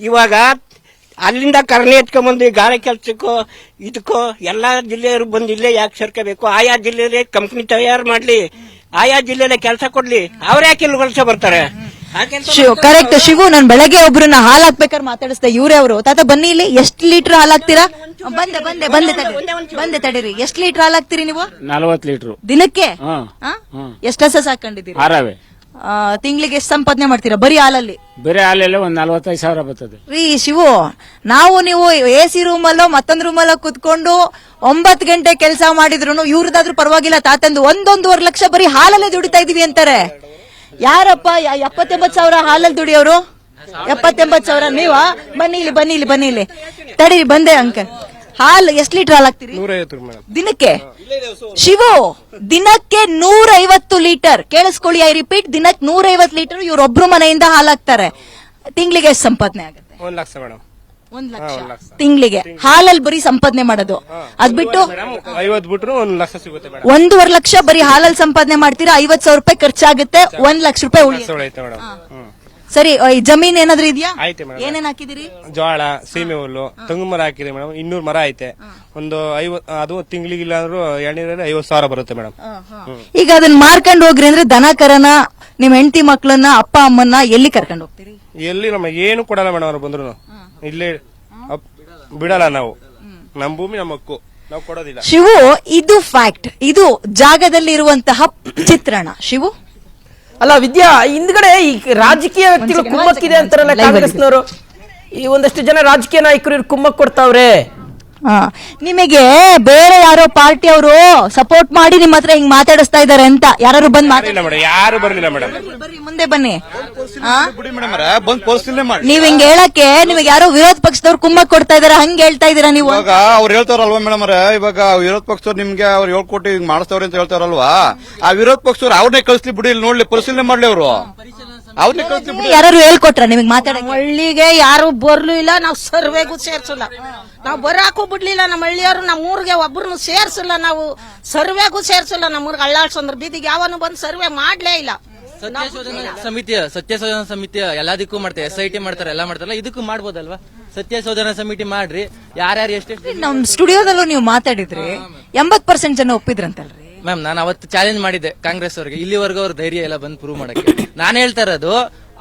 ಇವಾಗ ಅಲ್ಲಿಂದ ಕರ್ನೆ ಎತ್ಕೊಂಡ್ಬಂದು ಗಾಳಿ ಕೆಲ್ಸಕ್ಕೋ ಇದಕ್ಕೋ ಎಲ್ಲಾ ಜಿಲ್ಲೆಯವರು ಬಂದು ಇಲ್ಲೇ ಯಾಕೆ ಸೇರ್ಕೋಬೇಕು? ಆಯಾ ಜಿಲ್ಲೆಯಲ್ಲಿ ಕಂಪ್ನಿ ತಯಾರು ಮಾಡ್ಲಿ, ಆಯಾ ಜಿಲ್ಲೆಯಲ್ಲೇ ಕೆಲಸ ಕೊಡ್ಲಿ. ಅವ್ರ ಯಾಕೆ ಇಲ್ಲಿ ವರ್ಷ ಬರ್ತಾರೆ? ಕರೆಕ್ಟ್ ಶಿವು, ನಾನ್ ಬೆಳಗ್ಗೆ ಒಬ್ರನ್ನ ಹಾಲ್ ಹಾಕ್ಬೇಕಾದ್ರೆ ಮಾತಾಡಿಸ್ದೆ, ಇವ್ರೆ ಅವರು. ತಾತ ಬನ್ನಿ ಇಲ್ಲಿ, ಎಷ್ಟು ಲೀಟರ್ ಹಾಲ್ ಹಾಕ್ತೀರಾ? ಬಂದೆ ತಡೀರಿ. ಎಷ್ಟು ಲೀಟರ್ ಹಾಲ್ ಹಾಕ್ತೀರಿ ನೀವು? 40 ಲೀಟರ್ ದಿನಕ್ಕೆ. ಎಷ್ಟು ಹಸ ಸಾಕೊಂಡಿದ್ದೀರಿ? ಆರವೇ. ತಿಂಗಳಿಗೆ ಎಷ್ಟು ಸಂಪಾದನೆ ಮಾಡ್ತೀರಾ ಬರೀ ಹಾಲಲ್ಲಿ? ಬೇರೆ ಹಾಲೆಲ್ಲ ಒಂದ್ 45,000 ಬರ್ತದೆ. ರೀ ಶಿವು, ನಾವು ನೀವು AC ರೂಮ್ ಅಲ್ಲೋ ಮತ್ತೊಂದ್ ರೂಮ್ ಅಲ್ಲೋ ಕುತ್ಕೊಂಡು 9 ಗಂಟೆ ಕೆಲಸ ಮಾಡಿದ್ರು ಇವ್ರದಾದ್ರೂ ಪರವಾಗಿಲ್ಲ. ತಾತಂದು 1-1.5 ಲಕ್ಷ ಬರೀ ಹಾಲಲ್ಲೇ ದುಡಿತಾ ಇದೀವಿ ಅಂತಾರೆ. ಯಾರಪ್ಪ 70-80,000 ಹಾಲಲ್ಲಿ ದುಡಿಯೋರು? 70-80,000 ನೀವಾ? ಬನ್ನಿ ಇಲ್ಲಿ ತಡೀರಿ, ಬಂದೆ ಅಂಕಲ್. ಹಾಲು ಎಷ್ಟು ಲೀಟರ್ ಹಾಲು ಹಾಕ್ತೀರಿ? 150 ದಿನಕ್ಕೆ? ಶಿವು, ದಿನಕ್ಕೆ 150 ಲೀಟರ್. ಕೇಳಿಸ್ಕೊಳ್ಳಿ, ಐ ರಿಪೀಟ್, ದಿನಕ್ಕೆ 150 ಲೀಟರ್ ಇವ್ರೊಬ್ರು ಮನೆಯಿಂದ ಹಾಲು ಹಾಕ್ತಾರೆ. ತಿಂಗಳಿಗೆ ಎಷ್ಟು ಸಂಪಾದನೆ ಆಗುತ್ತೆ? 1 ಲಕ್ಷ ಮೇಡಮ್. 1 ಲಕ್ಷ ತಿಂಗಳಿಗೆ ಹಾಲಲ್ಲಿ ಬರೀ ಸಂಪಾದನೆ ಮಾಡೋದು. ಅದ್ಬಿಟ್ಟು 50 ಬಿಟ್ರು 1 ಲಕ್ಷ ಸಿಗುತ್ತೆ ಮೇಡಮ್. 1.5 ಲಕ್ಷ ಬರೀ ಹಾಲಲ್ಲಿ ಸಂಪಾದನೆ ಮಾಡ್ತೀರಾ. 50,000 ರೂಪಾಯಿ ಖರ್ಚಾಗುತ್ತೆ, 1 ಲಕ್ಷ ರೂಪಾಯಿ ಉಳಿಯುತ್ತೆ ಮೇಡಮ್. ಸರಿ, ಈ ಜಮೀನ್ ಏನಾದ್ರೂ ಇದೆಯಾ? ಐತೆ ಮೇಡಮ್. ಏನೇನ್ ಹಾಕಿದಿರಿ? ಜೋಳ, ಸೀಮೆ ಹುಲ್ಲು, ತೆಂಗು ಮರ ಹಾಕಿದೆ ಮೇಡಮ್. 200 ಮರ ಐತೆ. ಒಂದು 50, ಅದು ತಿಂಗಳಿಗಿಲ್ಲ ಅಂದ್ರೂ 50,000 ಬರುತ್ತೆ ಮೇಡಮ್. ಈಗ ಅದನ್ನ ಮಾರ್ಕೊಂಡು ಹೋಗ್ರಿ ಅಂದ್ರೆ ದನ ಕರನ, ನಿಮ್ ಹೆಂಡತಿ ಮಕ್ಳನ್ನ, ಅಪ್ಪ ಅಮ್ಮನ್ನ ಎಲ್ಲಿ ಕರ್ಕೊಂಡು ಹೋಗ್ತೀರಿ? ಎಲ್ಲಿ ನಮಗೆ ಏನು ಕೊಡಲ್ಲ ಮೇಡಮ್. ಅವ್ರು ಬಂದ್ರು ಇಲ್ಲೇ ಬಿಡಲ್ಲ. ನಾವು ನಮ್ ಭೂಮಿ ನಮ್ಮ ಹಕ್ಕು, ನಾವು ಕೊಡೋದಿಲ್ಲ. ಶಿವು, ಇದು ಫ್ಯಾಕ್ಟ್, ಇದು ಜಾಗದಲ್ಲಿ ಇರುವಂತಹ ಚಿತ್ರಣ. ಶಿವು ಅಲ್ಲ ವಿದ್ಯಾ, ಹಿಂದ್ಗಡೆ ಈ ರಾಜಕೀಯ ವ್ಯಕ್ತಿಗಳು ಕುಮ್ಮಕ್ಕಿದೆ ಅಂತಾರಲ್ಲ ಕಾಂಗ್ರೆಸ್ನವರು. ಈ ಒಂದಷ್ಟು ಜನ ರಾಜಕೀಯ ನಾಯಕರು ಇವ್ರು ಕುಮ್ಮಕ್ ಕೊಡ್ತಾವ್ರೆ. ನಿಮಗೆ ಬೇರೆ ಯಾರೋ ಪಾರ್ಟಿ ಅವರು ಸಪೋರ್ಟ್ ಮಾಡಿ ನಿಮ್ಮ ಹತ್ರ ಹಿಂಗ್ ಮಾತಾಡಿಸ್ತಾ ಇದಾರೆ ಅಂತ ಯಾರು ಬಂದ್ ಯಾರು ಬರ್ಲಿಲ್ಲ ಮೇಡಮ್. ಬರ್ರಿ, ಮುಂದೆ ಬನ್ನಿ. ಮಾಡಿ ನೀವ್ ಹಿಂಗ್ ಹೇಳಕ್ಕೆ ನಿಮಗೆ ಯಾರೋ ವಿರೋಧ ಪಕ್ಷದವ್ರು ಕುಮ್ಮಕ್ ಕೊಡ್ತಾ ಇದಾರೆ, ಹಂಗ್ ಹೇಳ್ತಾ ಇದೀರಾ ನೀವು? ಇವಾಗ ಅವ್ರು ಹೇಳ್ತಾರಲ್ವಾ ಮೇಡಮ್ ಇವಾಗ ವಿರೋಧ ಪಕ್ಷದವ್ರು ನಿಮ್ಗೆ ಅವ್ರು ಹೇಳ್ಕೊಟ್ಟು ಹಿಂಗ್ ಮಾಡಿಸ್ತವ್ರೆ ಅಂತ ಹೇಳ್ತಾರಲ್ವಾ? ಆ ವಿರೋಧ ಪಕ್ಷದವ್ರು ಅವ್ರನ್ನೇ ಕಳಿಸ್ಲಿ ಬಿಡಿ, ಇಲ್ಲಿ ನೋಡ್ಲಿ, ಪರಿಶೀಲನೆ ಮಾಡ್ಲಿ ಅವರು. ಅವ್ರನ್ನೇ ಕಳಿಸ್ಲಿ ಬಿಡಿ. ಯಾರು ಹೇಳ್ಕೊಟ್ರ ನಿಮಗ್ ಮಾತಾಡಕ್ಕೆ? ಹಳ್ಳಿಗೆ ಯಾರು ಬರ್ಲೂ ಇಲ್ಲ, ನಾವು ಸರ್ವೆಗೂ ಸೇರ್ಸಲ್ಲ. ನಾವು ಬರಾಕು ಬಿಡ್ಲಿಲ್ಲ. ನಮ್ಮ ಹಳ್ಳಿಯವರು ನಮ್ಮ ಊರಿಗೆ ಒಬ್ಬರನ್ನು ಸೇರ್ಸಲ್ಲ, ನಾವು ಸರ್ವೆಗೂ ಸೇರ್ಸಲ್ಲ. ನಮ್ಮೂರ್ಗೆ ಅಳ್ಳಾಡ್ಸಂದ್ರ ಬೀದಿಗೆ ಯಾವನು ಬಂದು ಸರ್ವೆ ಮಾಡ್ಲೇ ಇಲ್ಲ. ಸತ್ಯಶೋಧನಾ ಸಮಿತಿಯ ಎಲ್ಲದಕ್ಕೂ ಮಾಡ್ತಾರೆ. SIT ಮಾಡ್ತಾರೆ, ಎಲ್ಲ ಮಾಡ್ತಾರಲ್ಲ, ಇದಕ್ಕೂ ಮಾಡ್ಬೋದಲ್ವಾ? ಸತ್ಯಶೋಧನಾ ಸಮಿತಿ ಮಾಡ್ರಿ. ಯಾರ್ಯಾರು ಎಷ್ಟೆಷ್ಟು ನಮ್ ಸ್ಟುಡಿಯೋದಲ್ಲೂ ನೀವು ಮಾತಾಡಿದ್ರಿ, 80% ಜನ ಒಪ್ಪಿದ್ರಂತಲ್ರಿ? ಮ್ಯಾಮ್, ನಾನು ಅವತ್ತು ಚಾಲೆಂಜ್ ಮಾಡಿದ್ದೆ ಕಾಂಗ್ರೆಸ್ ಅವ್ರಿಗೆ. ಇಲ್ಲಿವರೆಗೂ ಅವ್ರ ಧೈರ್ಯ ಎಲ್ಲ ಬಂದು ಪ್ರೂವ್ ಮಾಡಕ್ಕೆ. ನಾನು ಹೇಳ್ತಾ ಇರೋದು,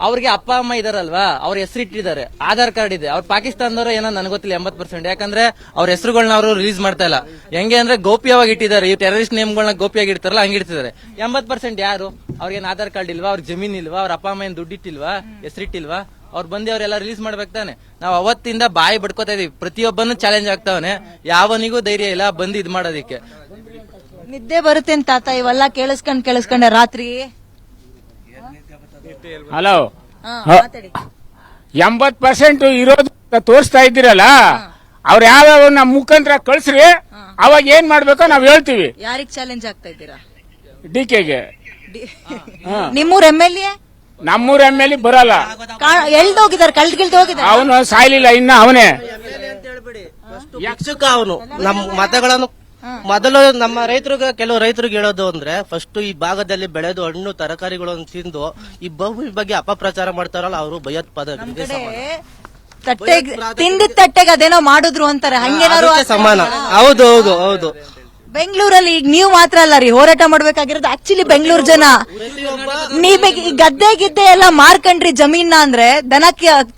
ಅವ್ರಿಗೆ ಅಪ್ಪ ಅಮ್ಮ ಇದಾರಲ್ವಾ, ಅವ್ರ ಹೆಸರಿಟ್ಟಿದ್ದಾರೆ, ಆಧಾರ್ ಕಾರ್ಡ್ ಇದೆ. ಅವ್ರ ಪಾಕಿಸ್ತಾನದವ್ರು ಏನೋ ನನಗೆ ಗೊತ್ತಿಲ್ಲ 80%. ಯಾಕಂದ್ರೆ ಅವ್ರ ಹೆಸರುಗಳನ್ನ ಅವರು ರಿಲೀಸ್ ಮಾಡ್ತಾ ಇಲ್ಲ. ಹೆಂಗೆ ಅಂದ್ರೆ ಗೌಪ್ಯವಾಗಿ ಇಟ್ಟಿದ್ದಾರೆ. ಈ ಟೆರರಿಸ್ಟ್ ನೇಮ್ಗಳನ್ನ ಗೌಪ್ಯವಾಗಿ ಇಡ್ತಾರಲ್ಲ, ಹಂಗೆ ಇಡ್ತಿದ್ದಾರೆ. 80% ಯಾರು? ಅವ್ರಿಗೇನ್ ಆಧಾರ್ ಕಾರ್ಡ್ ಇಲ್ವಾ? ಅವ್ರ ಜಮೀನ್ ಇಲ್ವಾ? ಅವ್ರ ಅಪ್ಪ ಅಮ್ಮ ಏನ್ ದುಡ್ಡಿಟ್ಟಿಲ್ವಾ? ಹೆಸರಿಟ್ಟಿಲ್ವಾ? ಅವ್ರು ಬಂದು ಅವರೆಲ್ಲ ರಿಲೀಸ್ ಮಾಡ್ಬೇಕು ತಾನೆ. ನಾವು ಅವತ್ತಿಂದ ಬಾಯಿ ಬಡ್ಕೋತಾ ಇದೀವಿ. ಪ್ರತಿಯೊಬ್ಬನು ಚಾಲೆಂಜ್ ಆಗ್ತಾವನೆ, ಯಾವನಿಗೂ ಧೈರ್ಯ ಇಲ್ಲ ಬಂದು ಇದ್ ಮಾಡೋದಿಕ್ಕೆ. ನಿದ್ದೆ ಬರುತ್ತೆ ಅಂತ ತಾತ ಇವೆಲ್ಲ ಕೇಳಿಸ್ಕೊಂಡೆ ರಾತ್ರಿ. ಹಲೋ, 80% ಇರೋದು ತೋರಿಸ್ತಾ ಇದ್ದೀರಲ್ಲ, ಅವ್ರು ಯಾವ ನಮ್ಮ ಮುಖಾಂತರ ಕಳ್ಸ್ರಿ, ಅವಾಗ ಏನ್ ಮಾಡ್ಬೇಕೋ ನಾವ್ ಹೇಳ್ತೀವಿ. ಯಾರಿಗ್ ಚಾಲೆಂಜ್ ಆಗ್ತಾ ಇದ್ದೀರಾ? DKಗೆ. ನಿಮ್ಮೂರ್ MLA? ನಮ್ಮೂರ MLA ಬರಲ್ಲ. ಎಲ್ದೋಗಿದ್ದಾರೆ, ಕಳ್ದ್ ಹೋಗಿದ್ದಾರೆ. ಅವನು ಸಾಯ್ಲಿಲ್ಲ ಇನ್ನ, ಅವನೇ ಯಕ್ಷಕ. ಅವನು ನಮ್ಮ ಮತಗಳನ್ನು ಮೊದಲು ನಮ್ಮ ರೈತರಿಗೆ, ಕೆಲವು ರೈತರಿಗೆ ಹೇಳೋದು ಅಂದ್ರೆ, ಫಸ್ಟ್ ಈ ಭಾಗದಲ್ಲಿ ಬೆಳೆದು ಹಣ್ಣು ತರಕಾರಿಗಳನ್ನು ತಿಂದು ಈ ಭೂಮಿ ಬಗ್ಗೆ ಅಪಪ್ರಚಾರ ಮಾಡ್ತಾರಲ್ಲ, ಅವರು ಭಯೋತ್ಪಾದಕರಿಗೆ ತಿಂದಿದ್ದ ತಟ್ಟೆಗೆ ಅದೇನೋ ಮಾಡಿದ್ರು ಅಂತಾರೆ, ಹಂಗೇನಾದ್ರು ಅದಕ್ಕೆ ಸಮಾನ. ಹೌದು ಹೌದು ಹೌದು. ಬೆಂಗಳೂರಲ್ಲಿ ಈಗ ನೀವು ಮಾತ್ರ ಅಲ್ಲ ರೀ ಹೋರಾಟ ಮಾಡ್ಬೇಕಾಗಿರೋದು, ಆಕ್ಚುಲಿ ಬೆಂಗಳೂರು ಜನ. ನೀವೀಗ ಈ ಗದ್ದೆ ಎಲ್ಲ ಮಾರ್ಕಂಡ್ರಿ ಜಮೀನ ಅಂದ್ರೆ,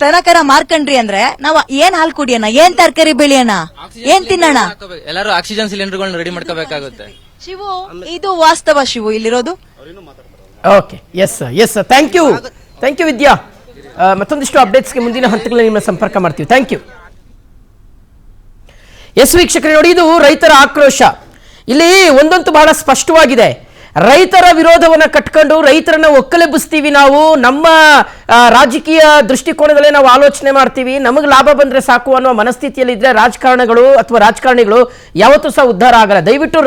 ದನಕರ ಮಾರ್ಕಂಡ್ರಿ ಅಂದ್ರೆ ನಾವ್ ಏನ್ ಹಾಲು ಕುಡಿಯೋಣ, ಏನ್ ತರಕಾರಿ ಬೆಳೆಯೋಣ, ಏನ್ ತಿನ್ನೋಣ? ಎಲ್ಲರೂ ಆಕ್ಸಿಜನ್ ಸಿಲಿಂಡರ್ಗಳನ್ನ ರೆಡಿ ಮಾಡ್ಕೋಬೇಕಾಗುತ್ತೆ. ಶಿವು, ಇದು ವಾಸ್ತವ ಶಿವು ಇಲ್ಲಿರೋದು. Okay, yes yes, thank you Vidya. ಮತ್ತೊಂದಿಷ್ಟು ಅಪ್ಡೇಟ್ಸ್ಗೆ ಮುಂದಿನ ಹಂತಗಳಲ್ಲಿ ನಿಮ್ಮ ಸಂಪರ್ಕ ಮಾಡ್ತೀವಿ. Thank you. ಎಸ್ ವೀಕ್ಷಕರೇ, ನೋಡಿ, ಇದು ರೈತರ ಆಕ್ರೋಶ. ಇಲ್ಲಿ ಒಂದಂತೂ ಬಹಳ ಸ್ಪಷ್ಟವಾಗಿದೆ. ರೈತರ ವಿರೋಧವನ್ನ ಕಟ್ಕೊಂಡು ರೈತರನ್ನ ಒಕ್ಕಲೆಬ್ಬಿಸ್ತೀವಿ ನಾವು, ನಮ್ಮ ರಾಜಕೀಯ ದೃಷ್ಟಿಕೋನದಲ್ಲೇ ನಾವು ಆಲೋಚನೆ ಮಾಡ್ತೀವಿ, ನಮಗೆ ಲಾಭ ಬಂದ್ರೆ ಸಾಕು ಅನ್ನೋ ಮನಸ್ಥಿತಿಯಲ್ಲಿ ಇದ್ರೆ ರಾಜಕಾರಣಿಗಳು ಯಾವತ್ತೂ ಸಹ ಉದ್ಧಾರ ಆಗಲ್ಲ. ದಯವಿಟ್ಟು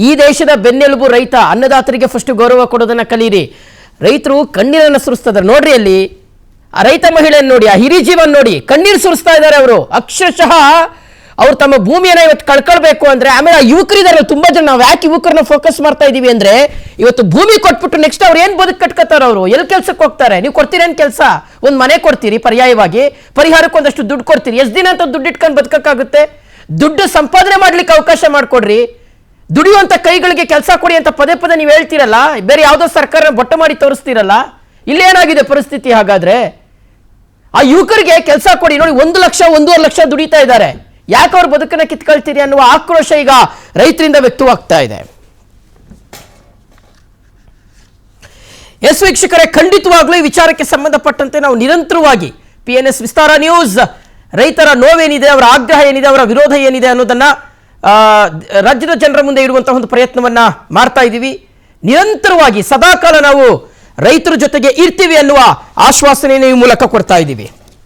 ಈ ದೇಶದ ಬೆನ್ನೆಲುಬು ರೈತ, ಅನ್ನದಾತರಿಗೆ ಫಸ್ಟ್ ಗೌರವ ಕೊಡೋದನ್ನ ಕಲೀರಿ. ರೈತರು ಕಣ್ಣೀರನ್ನು ಸುರಿಸ್ತಿದ್ದಾರೆ ನೋಡ್ರಿ. ಅಲ್ಲಿ ಆ ರೈತ ಮಹಿಳೆಯನ್ನು ನೋಡಿ, ಆ ಹಿರಿಜೀವನ್ ನೋಡಿ, ಕಣ್ಣೀರು ಸುರಿಸ್ತಾ ಇದ್ದಾರೆ ಅವರು. ಅಕ್ಷರಶಃ ಅವ್ರು ತಮ್ಮ ಭೂಮಿಯನ್ನ ಇವತ್ತು ಕಳ್ಕೊಳ್ಬೇಕು ಅಂದ್ರೆ, ಆಮೇಲೆ ಆ ಯುವಕರಿದ್ದಾರೆ ತುಂಬಾ ಜನ. ನಾವು ಯಾಕೆ ಯುವಕರನ್ನ ಫೋಕಸ್ ಮಾಡ್ತಾ ಇದೀವಿ ಅಂದ್ರೆ, ಇವತ್ತು ಭೂಮಿ ಕೊಟ್ಬಿಟ್ಟು ನೆಕ್ಸ್ಟ್ ಅವ್ರು ಏನ್ ಬದುಕು ಕಟ್ಕೋತಾರ, ಅವರು ಎಲ್ಲಿ ಕೆಲ್ಸಕ್ಕೆ ಹೋಗ್ತಾರೆ? ನೀವು ಕೊಡ್ತೀರೇನ್ ಕೆಲಸ? ಒಂದ್ ಮನೆ ಕೊಡ್ತೀರಿ, ಪರ್ಯಾಯವಾಗಿ ಪರಿಹಾರಕ್ಕೆ ಒಂದಷ್ಟು ದುಡ್ಡು ಕೊಡ್ತೀರಿ. ಎಷ್ಟು ದಿನ ಅಂತ ದುಡ್ಡು ಇಟ್ಕೊಂಡು ಬದುಕಕ್ಕಾಗುತ್ತೆ? ದುಡ್ಡು ಸಂಪಾದನೆ ಮಾಡ್ಲಿಕ್ಕೆ ಅವಕಾಶ ಮಾಡ್ಕೊಡ್ರಿ. ದುಡಿಯುವಂತ ಕೈಗಳಿಗೆ ಕೆಲಸ ಕೊಡಿ ಅಂತ ಪದೇ ಪದೇ ನೀವು ಹೇಳ್ತೀರಲ್ಲ, ಬೇರೆ ಯಾವ್ದೋ ಸರ್ಕಾರ ಬೊಟ್ಟ ಮಾಡಿ ತೋರಿಸ್ತೀರಲ್ಲ. ಇಲ್ಲೇನಾಗಿದೆ ಪರಿಸ್ಥಿತಿ? ಹಾಗಾದ್ರೆ ಆ ಯುವಕರಿಗೆ ಕೆಲಸ ಕೊಡಿ. ನೋಡಿ, 1 ಲಕ್ಷ 1.5 ಲಕ್ಷ ದುಡಿತಾ ಇದ್ದಾರೆ. ಯಾಕೆ ಅವ್ರ ಬದುಕನ್ನ ಕಿತ್ಕೊಳ್ತೀರಿ ಅನ್ನುವ ಆಕ್ರೋಶ ಈಗ ರೈತರಿಂದ ವ್ಯಕ್ತವಾಗ್ತಾ ಇದೆ. ಎಸ್ ವೀಕ್ಷಕರೇ, ಖಂಡಿತವಾಗ್ಲೂ ಈ ವಿಚಾರಕ್ಕೆ ಸಂಬಂಧಪಟ್ಟಂತೆ ನಾವು ನಿರಂತರವಾಗಿ PNS ವಿಸ್ತಾರ ನ್ಯೂಸ್ ರೈತರ ನೋವೇನಿದೆ, ಅವರ ಆಗ್ರಹ ಏನಿದೆ, ಅವರ ವಿರೋಧ ಏನಿದೆ ಅನ್ನೋದನ್ನ ರಾಜ್ಯದ ಜನರ ಮುಂದೆ ಇಡುವಂತಹ ಒಂದು ಪ್ರಯತ್ನವನ್ನ ಮಾಡ್ತಾ ಇದ್ದೀವಿ. ನಿರಂತರವಾಗಿ ಸದಾಕಾಲ ನಾವು ರೈತರ ಜೊತೆಗೆ ಇರ್ತೀವಿ ಅನ್ನುವ ಆಶ್ವಾಸನೆಯನ್ನು ಈ ಮೂಲಕ ಕೊಡ್ತಾ ಇದ್ದೀವಿ.